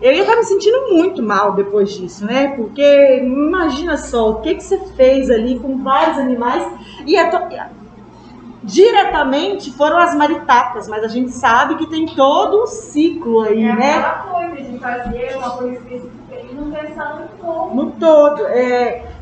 A: eu ia estar me sentindo muito mal depois disso, né? Porque imagina só, o que você fez ali com vários animais e diretamente foram as maritacas, mas a gente sabe que tem todo um ciclo aí, né?
B: Aquela coisa de fazer uma coisa específica e não pensar no todo.
A: No todo,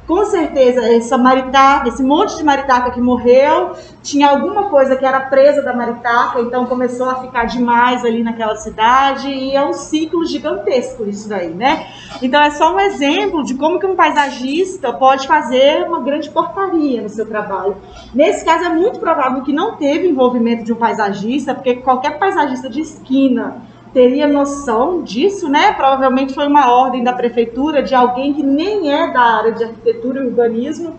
A: com certeza, essa maritaca, esse monte de maritaca que morreu, tinha alguma coisa que era presa da maritaca, então começou a ficar demais ali naquela cidade, e é um ciclo gigantesco isso daí, né? Então é só um exemplo de como que um paisagista pode fazer uma grande porcaria no seu trabalho. Nesse caso é muito provável que não teve envolvimento de um paisagista, porque qualquer paisagista de esquina teria noção disso, né? Provavelmente foi uma ordem da prefeitura de alguém que nem é da área de arquitetura e urbanismo,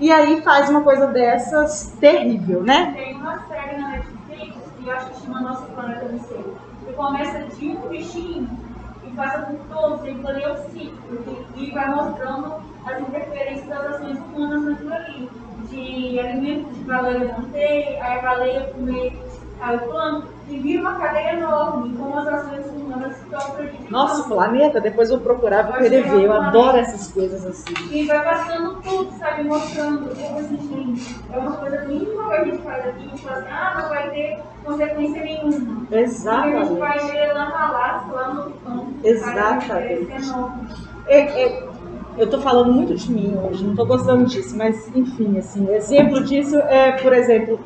A: e aí faz uma coisa dessas terrível, né?
B: Tem uma série na Netflix que eu acho que chama Nosso Planeta do Céu, que começa de um bichinho e passa por todos, ele planeia o ciclo e vai mostrando as interferências das ações humanas naquilo ali, de alimentos de baleia não ter, aí a baleia comer o plano, e vira uma cadeia enorme, como as ações humanas estão prejudicando.
A: Nosso planeta, depois eu procurar, vou querer ver, eu adoro essas coisas assim.
B: E vai passando tudo, sabe, mostrando, assim, gente, é uma coisa mínima que a gente faz aqui, a gente fala assim, não vai ter consequência nenhuma.
A: Exatamente.
B: E a gente vai ver lá na Alasca, lá no campo.
A: Exatamente. Eu tô falando muito de mim hoje, não tô gostando disso, mas enfim, assim, exemplo disso é, por exemplo,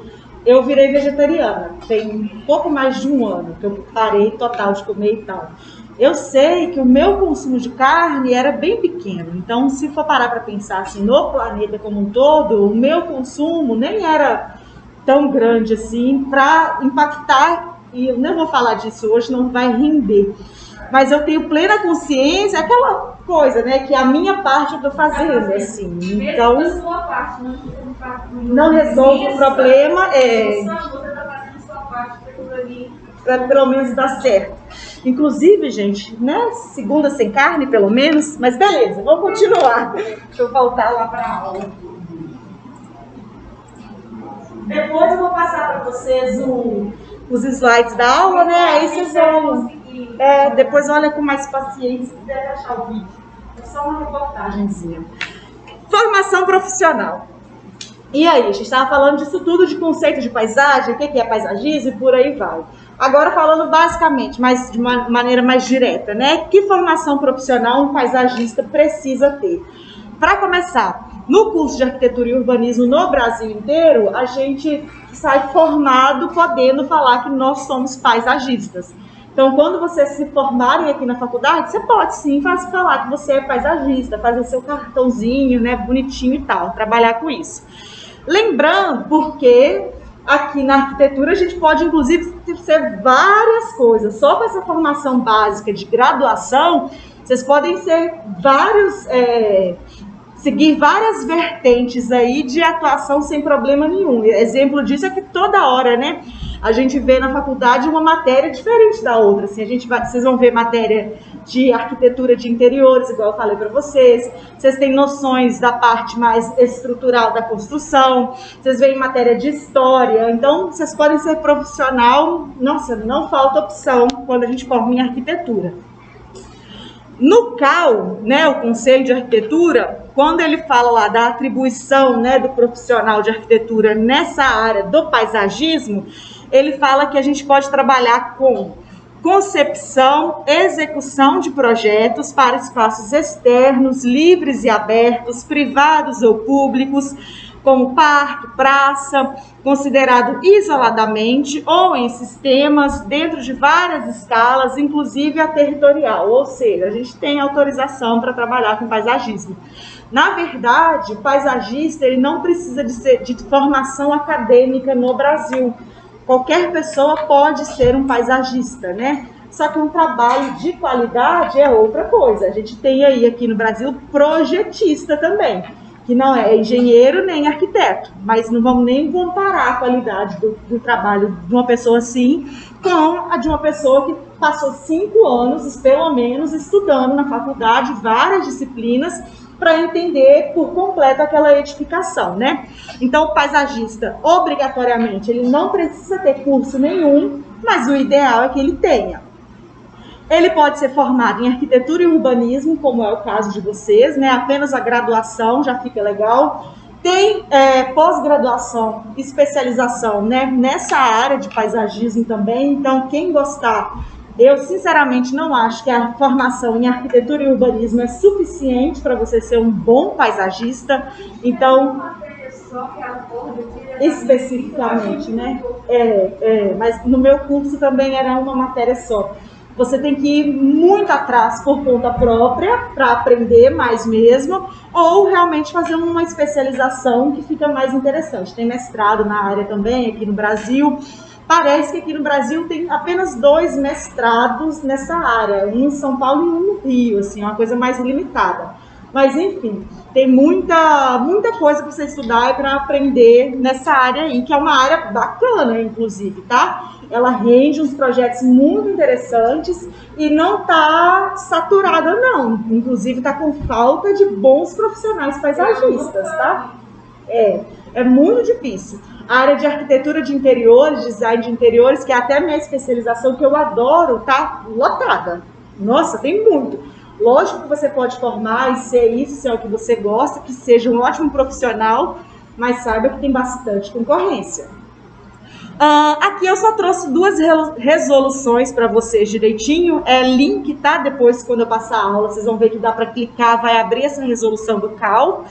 A: eu virei vegetariana, tem um pouco mais de um ano que eu parei total de comer e tal. Eu sei que o meu consumo de carne era bem pequeno, então se for parar para pensar assim, no planeta como um todo, o meu consumo nem era tão grande assim para impactar, e eu não vou falar disso hoje, não vai render. Mas eu tenho plena consciência, aquela coisa, né, que a minha parte eu tô fazendo, assim. Então,
B: a sua parte,
A: não resolve o problema,
B: você tá fazendo a sua parte
A: para pelo menos dar certo. Inclusive, gente, né, segunda sem carne, pelo menos, mas beleza, vamos continuar. Deixa eu voltar lá para a aula. Depois eu vou passar para vocês os slides da aula, né, aí vocês vão... depois olha com mais paciência, se deve achar o vídeo. É só uma reportagenzinha. Formação profissional. E aí, a gente estava falando disso tudo, de conceito de paisagem, o que é paisagismo e por aí vai. Agora falando basicamente, mas de uma maneira mais direta, né? Que formação profissional um paisagista precisa ter? Para começar, no curso de arquitetura e urbanismo no Brasil inteiro, a gente sai formado podendo falar que nós somos paisagistas. Então, quando vocês se formarem aqui na faculdade, você pode sim falar que você é paisagista, fazer seu cartãozinho, né, bonitinho e tal, trabalhar com isso. Lembrando, porque aqui na arquitetura a gente pode, inclusive, ser várias coisas. Só com essa formação básica de graduação, vocês podem ser seguir várias vertentes aí de atuação sem problema nenhum. Exemplo disso é que toda hora, né, a gente vê na faculdade uma matéria diferente da outra. Assim, vocês vão ver matéria de arquitetura de interiores, igual eu falei para vocês. Vocês têm noções da parte mais estrutural da construção. Vocês veem matéria de história. Então, vocês podem ser profissional. Nossa, não falta opção quando a gente forma em arquitetura. No CAL, né, o Conselho de Arquitetura, quando ele fala lá da atribuição, né, do profissional de arquitetura nessa área do paisagismo, ele fala que a gente pode trabalhar com concepção, execução de projetos para espaços externos, livres e abertos, privados ou públicos, como parque, praça, considerado isoladamente ou em sistemas dentro de várias escalas, inclusive a territorial, ou seja, a gente tem autorização para trabalhar com paisagismo. Na verdade, o paisagista ele não precisa de formação acadêmica no Brasil. Qualquer pessoa pode ser um paisagista, né? Só que um trabalho de qualidade é outra coisa. A gente tem aí aqui no Brasil projetista também, que não é engenheiro nem arquiteto, mas não vamos nem comparar a qualidade do trabalho de uma pessoa assim com a de uma pessoa que passou 5 anos, pelo menos, estudando na faculdade várias disciplinas para entender por completo aquela edificação, né? Então, o paisagista, obrigatoriamente, ele não precisa ter curso nenhum, mas o ideal é que ele tenha. Ele pode ser formado em arquitetura e urbanismo, como é o caso de vocês, né? Apenas a graduação já fica legal. Tem pós-graduação, especialização, né? Nessa área de paisagismo também. Então, quem gostar, eu sinceramente não acho que a formação em arquitetura e urbanismo é suficiente para você ser um bom paisagista. Então, especificamente, né? Mas no meu curso também era uma matéria só. Você tem que ir muito atrás por conta própria para aprender mais mesmo, ou realmente fazer uma especialização que fica mais interessante. Tem mestrado na área também aqui no Brasil. Parece que aqui no Brasil tem apenas 2 mestrados nessa área, um em São Paulo e um no Rio, assim, uma coisa mais limitada. Mas enfim, tem muita coisa para você estudar e para aprender nessa área aí, que é uma área bacana, inclusive, tá? Ela rende uns projetos muito interessantes e não tá saturada, não. Inclusive, tá com falta de bons profissionais paisagistas, tá? É muito difícil. A área de arquitetura de interiores, design de interiores, que é até a minha especialização, que eu adoro, tá lotada. Nossa, tem muito. Lógico que você pode formar e ser isso, se é o que você gosta, que seja um ótimo profissional, mas saiba que tem bastante concorrência. Aqui eu só trouxe 2 resoluções para vocês direitinho. Link, tá? Depois, quando eu passar a aula, vocês vão ver que dá para clicar, vai abrir essa resolução do CAL.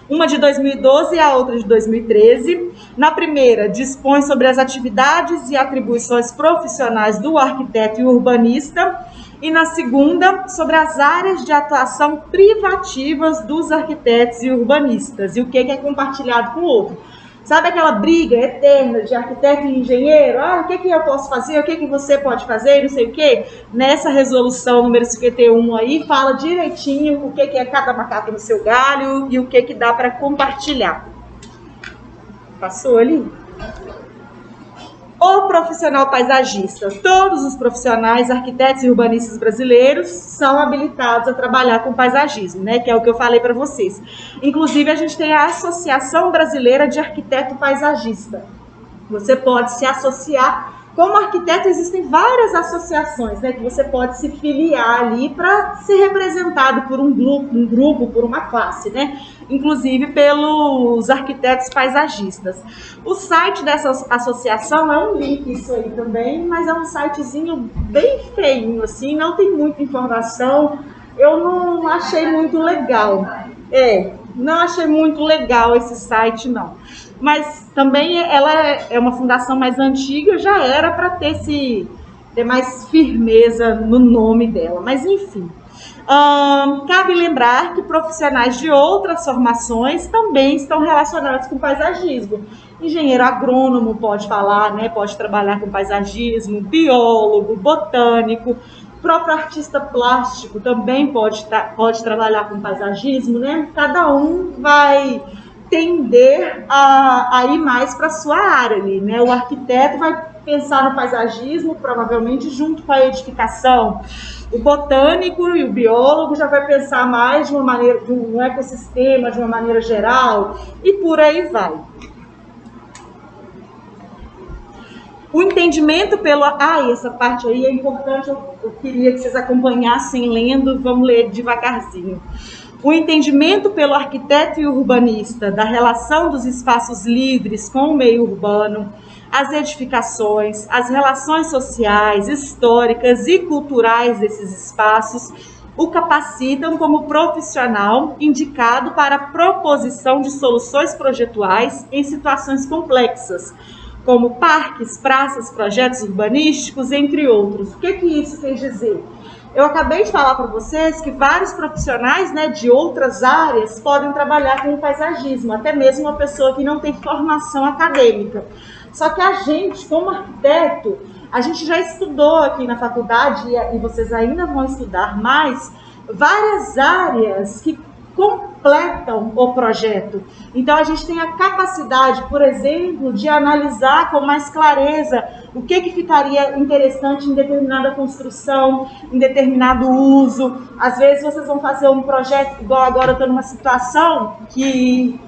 A: Uma de 2012 e a outra de 2013. Na primeira, dispõe sobre as atividades e atribuições profissionais do arquiteto e urbanista. E na segunda, sobre as áreas de atuação privativas dos arquitetos e urbanistas. E o que é compartilhado com o outro. Sabe aquela briga eterna de arquiteto e engenheiro? O que eu posso fazer? O que você pode fazer? Não sei o quê. Nessa resolução número 51 aí, fala direitinho o que é cada macaco no seu galho e o que dá para compartilhar. Passou ali? O profissional paisagista. Todos os profissionais, arquitetos e urbanistas brasileiros são habilitados a trabalhar com paisagismo, né? Que é o que eu falei para vocês. Inclusive, a gente tem a Associação Brasileira de Arquiteto Paisagista. Você pode se associar. Como arquiteto, existem várias associações, né? Que você pode se filiar ali para ser representado por um grupo, por uma classe, né? Inclusive pelos arquitetos paisagistas. O site dessa associação é um link, isso aí também, mas é um sitezinho bem feinho, assim, não tem muita informação. Eu não achei muito legal. Não achei muito legal esse site, não. Mas também ela é uma fundação mais antiga, já era para ter mais firmeza no nome dela. Mas enfim, cabe lembrar que profissionais de outras formações também estão relacionados com paisagismo. Engenheiro agrônomo pode falar, né? Pode trabalhar com paisagismo, biólogo, botânico. O próprio artista plástico também pode trabalhar com paisagismo, né? Cada um vai tender a ir mais para a sua área ali, né? O arquiteto vai pensar no paisagismo, provavelmente junto com a edificação. O botânico e o biólogo já vai pensar mais de uma maneira, no ecossistema, de uma maneira geral, e por aí vai. O entendimento pelo... essa parte aí é importante, eu queria que vocês acompanhassem lendo, vamos ler devagarzinho. O entendimento pelo arquiteto e urbanista da relação dos espaços livres com o meio urbano, as edificações, as relações sociais, históricas e culturais desses espaços o capacitam como profissional indicado para a proposição de soluções projetuais em situações complexas, como parques, praças, projetos urbanísticos, entre outros. O que isso quer dizer? Eu acabei de falar para vocês que vários profissionais, né, de outras áreas podem trabalhar com o paisagismo, até mesmo uma pessoa que não tem formação acadêmica. Só que a gente, como arquiteto, a gente já estudou aqui na faculdade, e vocês ainda vão estudar mais, várias áreas que completam o projeto. Então a gente tem a capacidade, por exemplo, de analisar com mais clareza o que ficaria interessante em determinada construção, em determinado uso. Às vezes vocês vão fazer um projeto, igual agora eu estou numa situação que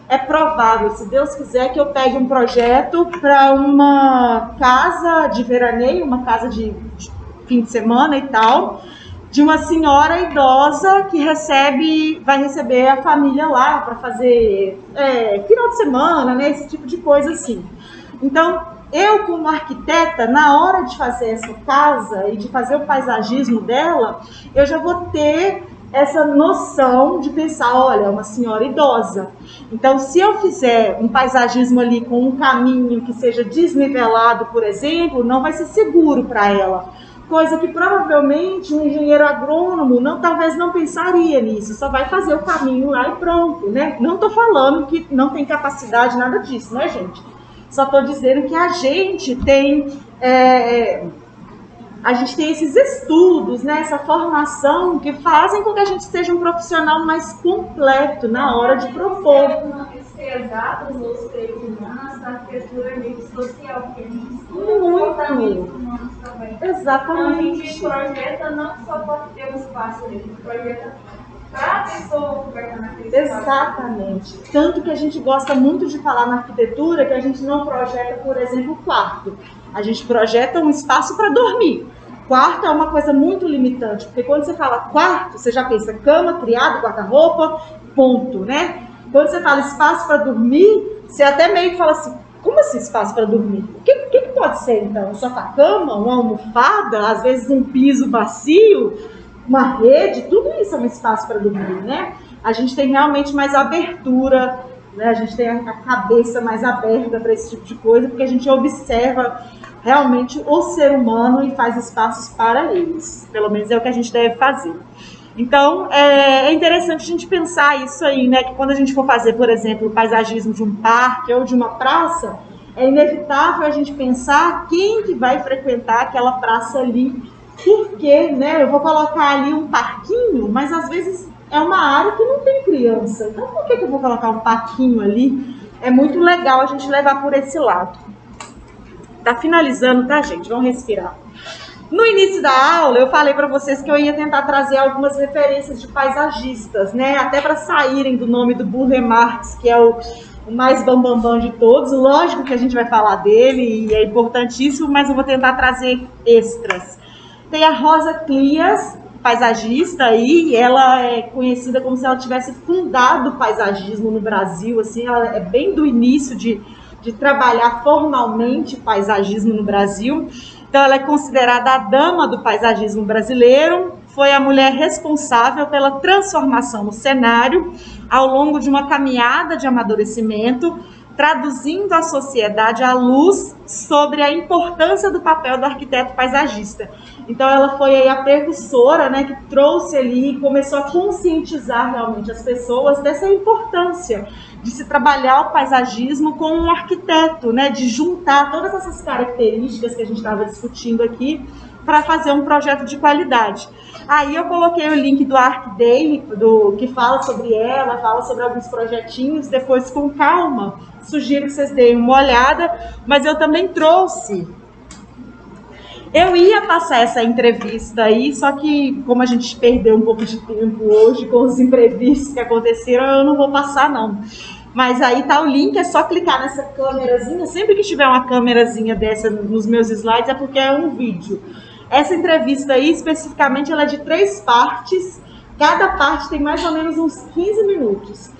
A: é provável, se Deus quiser, que eu pegue um projeto para uma casa de veraneio, uma casa de fim de semana e tal, de uma senhora idosa que vai receber a família lá para fazer final de semana, né, esse tipo de coisa assim. Então, eu como arquiteta, na hora de fazer essa casa e de fazer o paisagismo dela, eu já vou ter essa noção de pensar, olha, é uma senhora idosa. Então, se eu fizer um paisagismo ali com um caminho que seja desnivelado, por exemplo, não vai ser seguro para ela. Coisa que provavelmente um engenheiro agrônomo talvez não pensaria nisso, só vai fazer o caminho lá e pronto, né? Não estou falando que não tem capacidade, nada disso, né, gente? Só estou dizendo que a gente tem esses estudos, né, essa formação que fazem com que a gente seja um profissional mais completo na hora de propor.
B: Ser exatos ou ser humanas, a arquitetura é meio social, porque a gente estuda
A: muito
B: humanos também.
A: Exatamente.
B: Então a gente projeta não só para ter um espaço, a gente projeta para a pessoa que vai estar naquele espaço.
A: Exatamente. Tanto que a gente gosta muito de falar na arquitetura que a gente não projeta, por exemplo, quarto. A gente projeta um espaço para dormir. Quarto é uma coisa muito limitante, porque quando você fala quarto, você já pensa cama, criado, guarda-roupa, ponto, né? Quando você fala espaço para dormir, você até meio que fala assim, como assim espaço para dormir? O que pode ser então? Um sofá-cama, uma almofada, às vezes um piso macio, uma rede, tudo isso é um espaço para dormir, né? A gente tem realmente mais abertura, né? A gente tem a cabeça mais aberta para esse tipo de coisa, porque a gente observa realmente o ser humano e faz espaços para eles. Pelo menos é o que a gente deve fazer. Então, é interessante a gente pensar isso aí, né? Que quando a gente for fazer, por exemplo, o paisagismo de um parque ou de uma praça, é inevitável a gente pensar quem que vai frequentar aquela praça ali. Porque, né? Eu vou colocar ali um parquinho, mas às vezes é uma área que não tem criança. Então, por que eu vou colocar um parquinho ali? É muito legal a gente levar por esse lado. Tá finalizando, tá, gente? Vamos respirar. No início da aula, eu falei para vocês que eu ia tentar trazer algumas referências de paisagistas, né? Até para saírem do nome do Burle Marx, que é o mais bambambam de todos. Lógico que a gente vai falar dele e é importantíssimo, mas eu vou tentar trazer extras. Tem a Rosa Clias, paisagista aí, ela é conhecida como se ela tivesse fundado o paisagismo no Brasil, assim, ela é bem do início de trabalhar formalmente paisagismo no Brasil. Então, ela é considerada a dama do paisagismo brasileiro, foi a mulher responsável pela transformação no cenário ao longo de uma caminhada de amadurecimento, traduzindo a sociedade à luz sobre a importância do papel do arquiteto paisagista. Então, ela foi aí a precursora, né, que trouxe ali, começou a conscientizar realmente as pessoas dessa importância de se trabalhar o paisagismo com um arquiteto, né, de juntar todas essas características que a gente estava discutindo aqui para fazer um projeto de qualidade. Aí eu coloquei o link do ArcDay, que fala sobre ela, fala sobre alguns projetinhos, depois com calma, sugiro que vocês deem uma olhada, mas eu também trouxe. Eu ia passar essa entrevista aí, só que como a gente perdeu um pouco de tempo hoje com os imprevistos que aconteceram, eu não vou passar não. Mas aí tá o link, é só clicar nessa câmerazinha. Sempre que tiver uma câmerazinha dessa nos meus slides é porque é um vídeo. Essa entrevista aí, especificamente, ela é de 3 partes. Cada parte tem mais ou menos uns 15 minutos.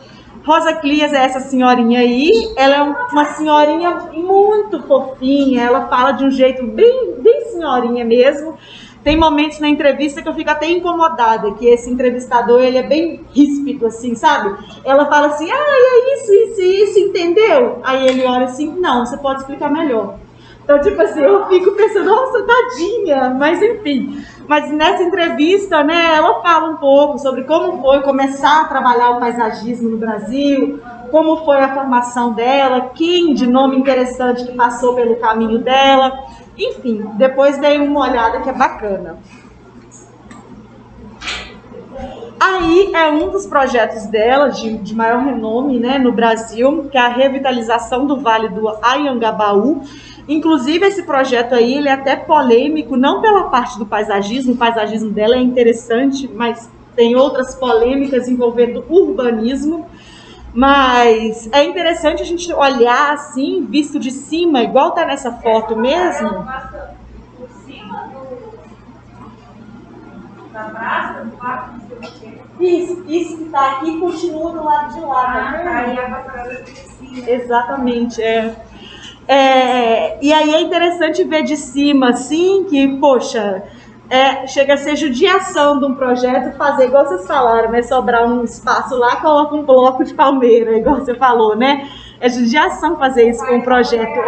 A: Rosa Clias é essa senhorinha aí, ela é uma senhorinha muito fofinha, ela fala de um jeito bem senhorinha mesmo. Tem momentos na entrevista que eu fico até incomodada, que esse entrevistador, ele é bem ríspido, assim, sabe? Ela fala assim, é isso, entendeu? Aí ele olha assim, não, você pode explicar melhor. Então, tipo assim, eu fico pensando, nossa, tadinha, mas enfim. Mas nessa entrevista, né, ela fala um pouco sobre como foi começar a trabalhar o paisagismo no Brasil, como foi a formação dela, quem de nome interessante que passou pelo caminho dela. Enfim, depois dei uma olhada que é bacana. Aí é um dos projetos dela, de maior renome, né, no Brasil, que é a revitalização do Vale do Anhangabaú. Inclusive, esse projeto aí, ele é até polêmico, não pela parte do paisagismo, o paisagismo dela é interessante, mas tem outras polêmicas envolvendo urbanismo. Mas é interessante a gente olhar assim, visto de cima, igual tá nessa foto mesmo.
B: Ela passa por cima da praça, do parque, não sei o quê.
A: Isso que tá aqui continua do lado de lá, tá
B: Aí
A: vendo?
B: a passarela de cima.
A: Exatamente, e aí é interessante ver de cima, assim, que, poxa, chega a ser judiação de um projeto fazer, igual vocês falaram, né? Sobrar um espaço lá, coloca um bloco de palmeira, igual você falou, né? É judiação fazer isso com um projeto.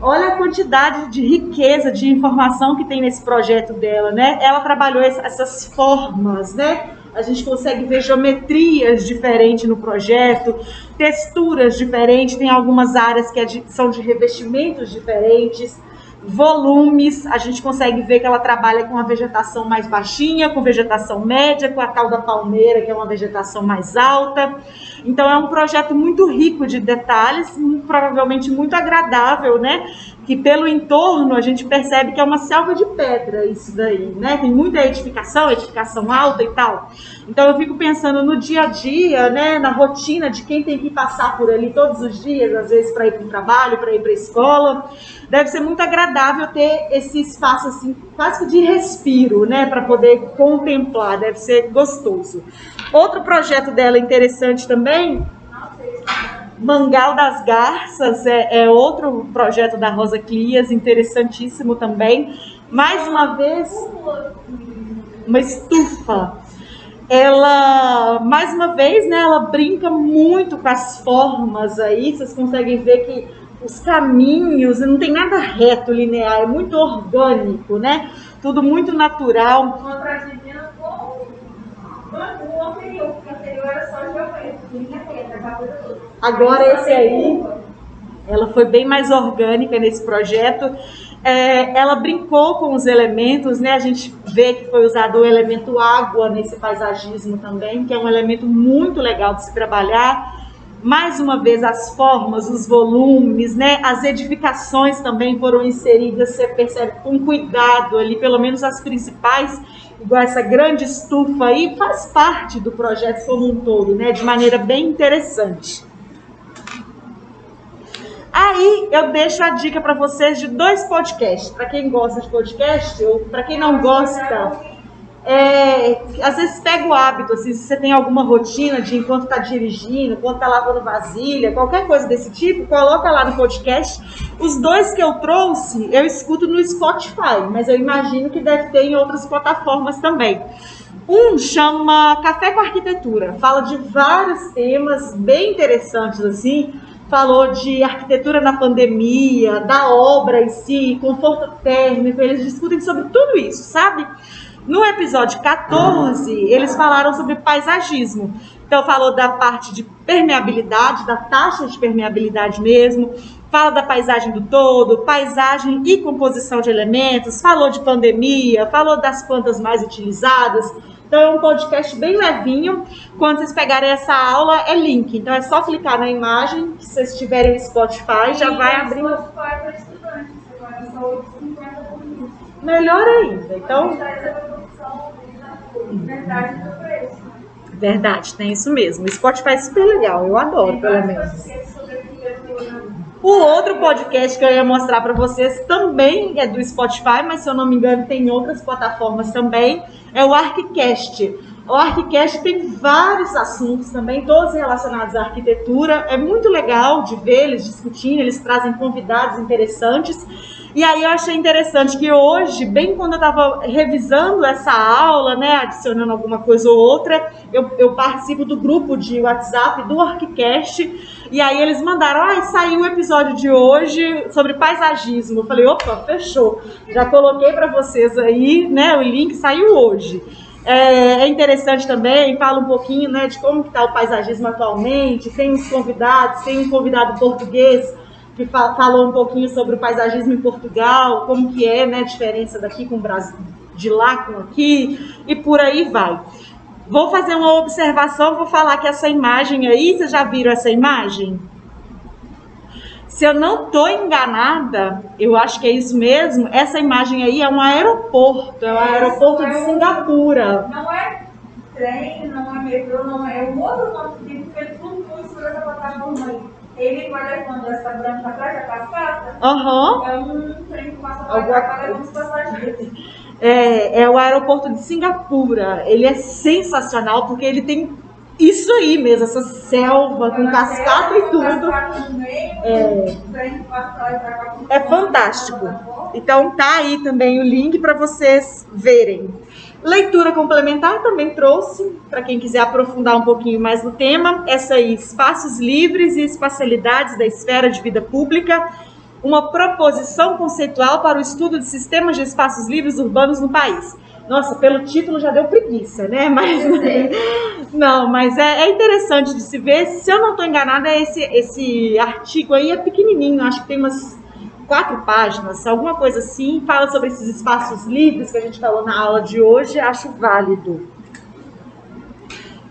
A: Olha a quantidade de riqueza, de informação que tem nesse projeto dela, né? Ela trabalhou essas formas, né? A gente consegue ver geometrias diferentes no projeto, texturas diferentes, tem algumas áreas que são de revestimentos diferentes, volumes, a gente consegue ver que ela trabalha com a vegetação mais baixinha, com vegetação média, com a tal da palmeira, que é uma vegetação mais alta. Então é um projeto muito rico de detalhes, provavelmente muito agradável, né? Que pelo entorno a gente percebe que é uma selva de pedra isso daí, né? Tem muita edificação alta e tal. Então eu fico pensando no dia a dia, né? Na rotina de quem tem que passar por ali todos os dias, às vezes para ir para o trabalho, para ir para a escola. Deve ser muito agradável ter esse espaço assim, quase que de respiro, né? Para poder contemplar, deve ser gostoso. Outro projeto dela interessante também, Mangal das Garças, é outro projeto da Rosa Clias, interessantíssimo também. Mais uma vez, uma estufa. Ela, mais uma vez, né, ela brinca muito com as formas aí, vocês conseguem ver que os caminhos, não tem nada reto, linear, é muito orgânico, né? Tudo muito natural.
B: Contradizendo com o anterior, porque o anterior era só geométrico, linha reta, aquela coisa toda.
A: Agora esse aí, ela foi bem mais orgânica nesse projeto. Ela brincou com os elementos, né? A gente vê que foi usado o elemento água nesse paisagismo também, que é um elemento muito legal de se trabalhar. Mais uma vez, as formas, os volumes, né? As edificações também foram inseridas, você percebe com cuidado ali, pelo menos as principais, igual essa grande estufa aí, faz parte do projeto como um todo, né? De maneira bem interessante. Aí eu deixo a dica para vocês de 2 podcasts. Para quem gosta de podcast ou para quem não gosta, às vezes pega o hábito, assim, se você tem alguma rotina de enquanto está dirigindo, enquanto está lavando vasilha, qualquer coisa desse tipo, coloca lá no podcast. Os 2 que eu trouxe, eu escuto no Spotify, mas eu imagino que deve ter em outras plataformas também. Um chama Café com Arquitetura, fala de vários temas bem interessantes, assim. Falou de arquitetura na pandemia, da obra em si, conforto térmico, eles discutem sobre tudo isso, sabe? No episódio 14, eles falaram sobre paisagismo. Então, falou da parte de permeabilidade, da taxa de permeabilidade mesmo, fala da paisagem do todo, paisagem e composição de elementos, falou de pandemia, falou das plantas mais utilizadas. Então é um podcast bem levinho. Quando vocês pegarem essa aula, é link. Então é só clicar na imagem, que se vocês tiverem o Spotify, já vai abrir.
B: O Spotify para estudantes, agora só 8,50 por mês.
A: Melhor ainda. Então,
B: Verdade do preço.
A: verdade, tem isso mesmo. O Spotify é super legal, eu adoro, pelo menos. O outro podcast que eu ia mostrar para vocês também é do Spotify, mas se eu não me engano tem em outras plataformas também, é o ArcCast. O ArcCast tem vários assuntos também, todos relacionados à arquitetura. É muito legal de ver eles discutindo, eles trazem convidados interessantes. E aí eu achei interessante que hoje, bem quando eu estava revisando essa aula, né, adicionando alguma coisa ou outra, eu participo do grupo de WhatsApp do ArcCast. E aí eles mandaram, saiu o episódio de hoje sobre paisagismo. Eu falei, opa, fechou. Já coloquei para vocês aí, né, o link saiu hoje. É interessante também, fala um pouquinho, né, de como está o paisagismo atualmente, tem uns convidados, tem um convidado português que falou um pouquinho sobre o paisagismo em Portugal, como que é, né, a diferença daqui com o Brasil, de lá com aqui, e por aí vai. Vou fazer uma observação, vou falar que essa imagem aí, vocês já viram essa imagem? Se eu não estou enganada, eu acho que é isso mesmo, essa imagem aí é um aeroporto, é o aeroporto de Singapura.
B: Não é trem, não é metrô, não é um outro nome que tem, porque tudo isso essa plataforma aí. Ele vai levando essa branca atrás da cascata. É um trem que passa para cá, levando os passageiros.
A: É o aeroporto de Singapura. Ele é sensacional porque ele tem isso aí mesmo, essa selva com cascata e tudo. É fantástico. Então tá aí também o link para vocês verem. Leitura complementar também trouxe, para quem quiser aprofundar um pouquinho mais no tema, essa aí, Espaços Livres e Espacialidades da Esfera de Vida Pública, uma proposição conceitual para o estudo de sistemas de espaços livres urbanos no país. Nossa, pelo título já deu preguiça, né? Mas não, mas é interessante de se ver. Se eu não estou enganada, esse artigo aí é pequenininho, acho que tem umas 4 páginas, alguma coisa assim, fala sobre esses espaços livres que a gente falou na aula de hoje, acho válido.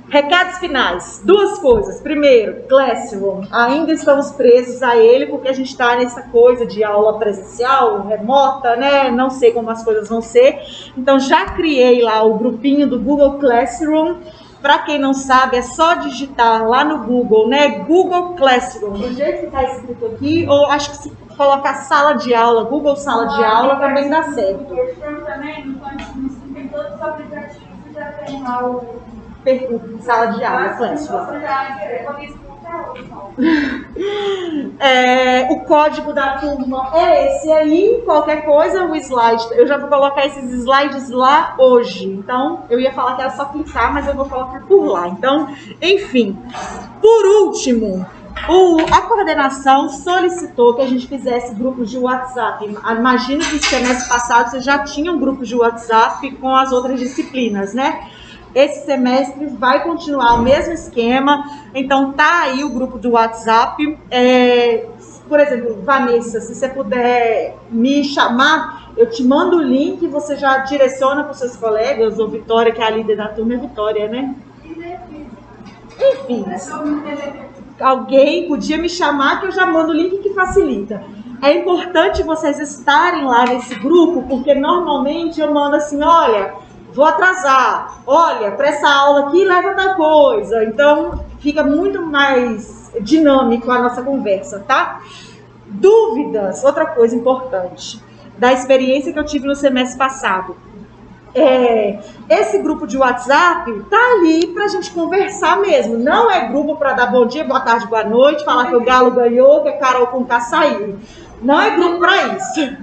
A: Recados finais, 2 coisas. Primeiro, Classroom, ainda estamos presos a ele porque a gente está nessa coisa de aula presencial, remota, né? Não sei como as coisas vão ser. Então já criei lá o grupinho do Google Classroom. Para quem não sabe, é só digitar lá no Google, né? Google Classroom, do jeito que está escrito aqui, ou acho que se colocar sala de aula, Google Sala de Aula, também dá certo.
B: Também, no tem todos os aplicativos que já tem lá o
A: sala de aula, Classroom. O código da turma é esse aí, qualquer coisa, o slide. Eu já vou colocar esses slides lá hoje. Então, eu ia falar que era só clicar, mas eu vou colocar por lá. Então, enfim. Por último, a coordenação solicitou que a gente fizesse grupos de WhatsApp. Imagino que no semestre passado você já tinha um grupo de WhatsApp com as outras disciplinas, né? Esse semestre vai continuar o mesmo esquema, então tá aí o grupo do WhatsApp. Por exemplo, Vanessa, se você puder me chamar, eu te mando o link, você já direciona para os seus colegas, ou Vitória, que é a líder da turma, é Vitória, né? Enfim, alguém podia me chamar que eu já mando o link que facilita. É importante vocês estarem lá nesse grupo, porque normalmente eu mando assim, olha, vou atrasar, olha, para essa aula aqui leva tal coisa. Então, fica muito mais dinâmico a nossa conversa, tá? Dúvidas, outra coisa importante, da experiência que eu tive no semestre passado. Esse grupo de WhatsApp tá ali pra gente conversar mesmo. Não é grupo para dar bom dia, boa tarde, boa noite, falar que o Galo ganhou, que a Carol Conká saiu. Não é grupo para isso.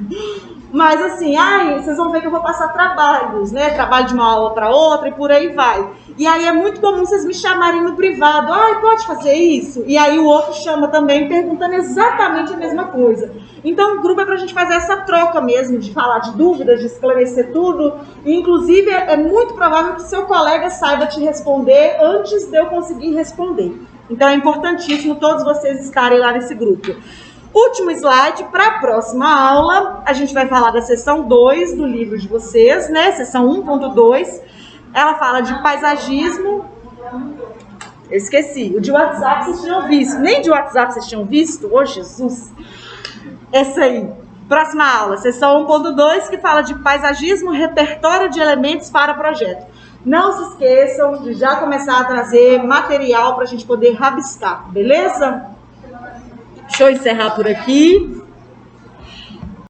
A: Mas assim, vocês vão ver que eu vou passar trabalhos, né? Trabalho de uma aula para outra e por aí vai. E aí é muito comum vocês me chamarem no privado. Pode fazer isso? E aí o outro chama também perguntando exatamente a mesma coisa. Então o grupo é pra gente fazer essa troca mesmo, de falar de dúvidas, de esclarecer tudo. E, inclusive é muito provável que seu colega saiba te responder antes de eu conseguir responder. Então é importantíssimo todos vocês estarem lá nesse grupo. Último slide, para a próxima aula, a gente vai falar da seção 2 do livro de vocês, né? Seção 1.2. Ela fala de paisagismo. Eu esqueci, o de WhatsApp vocês tinham visto. Nem de WhatsApp vocês tinham visto? Ô, Jesus! Essa aí. Próxima aula, seção 1.2, que fala de paisagismo, repertório de elementos para projeto. Não se esqueçam de já começar a trazer material para a gente poder rabiscar, beleza? Deixa eu encerrar por aqui.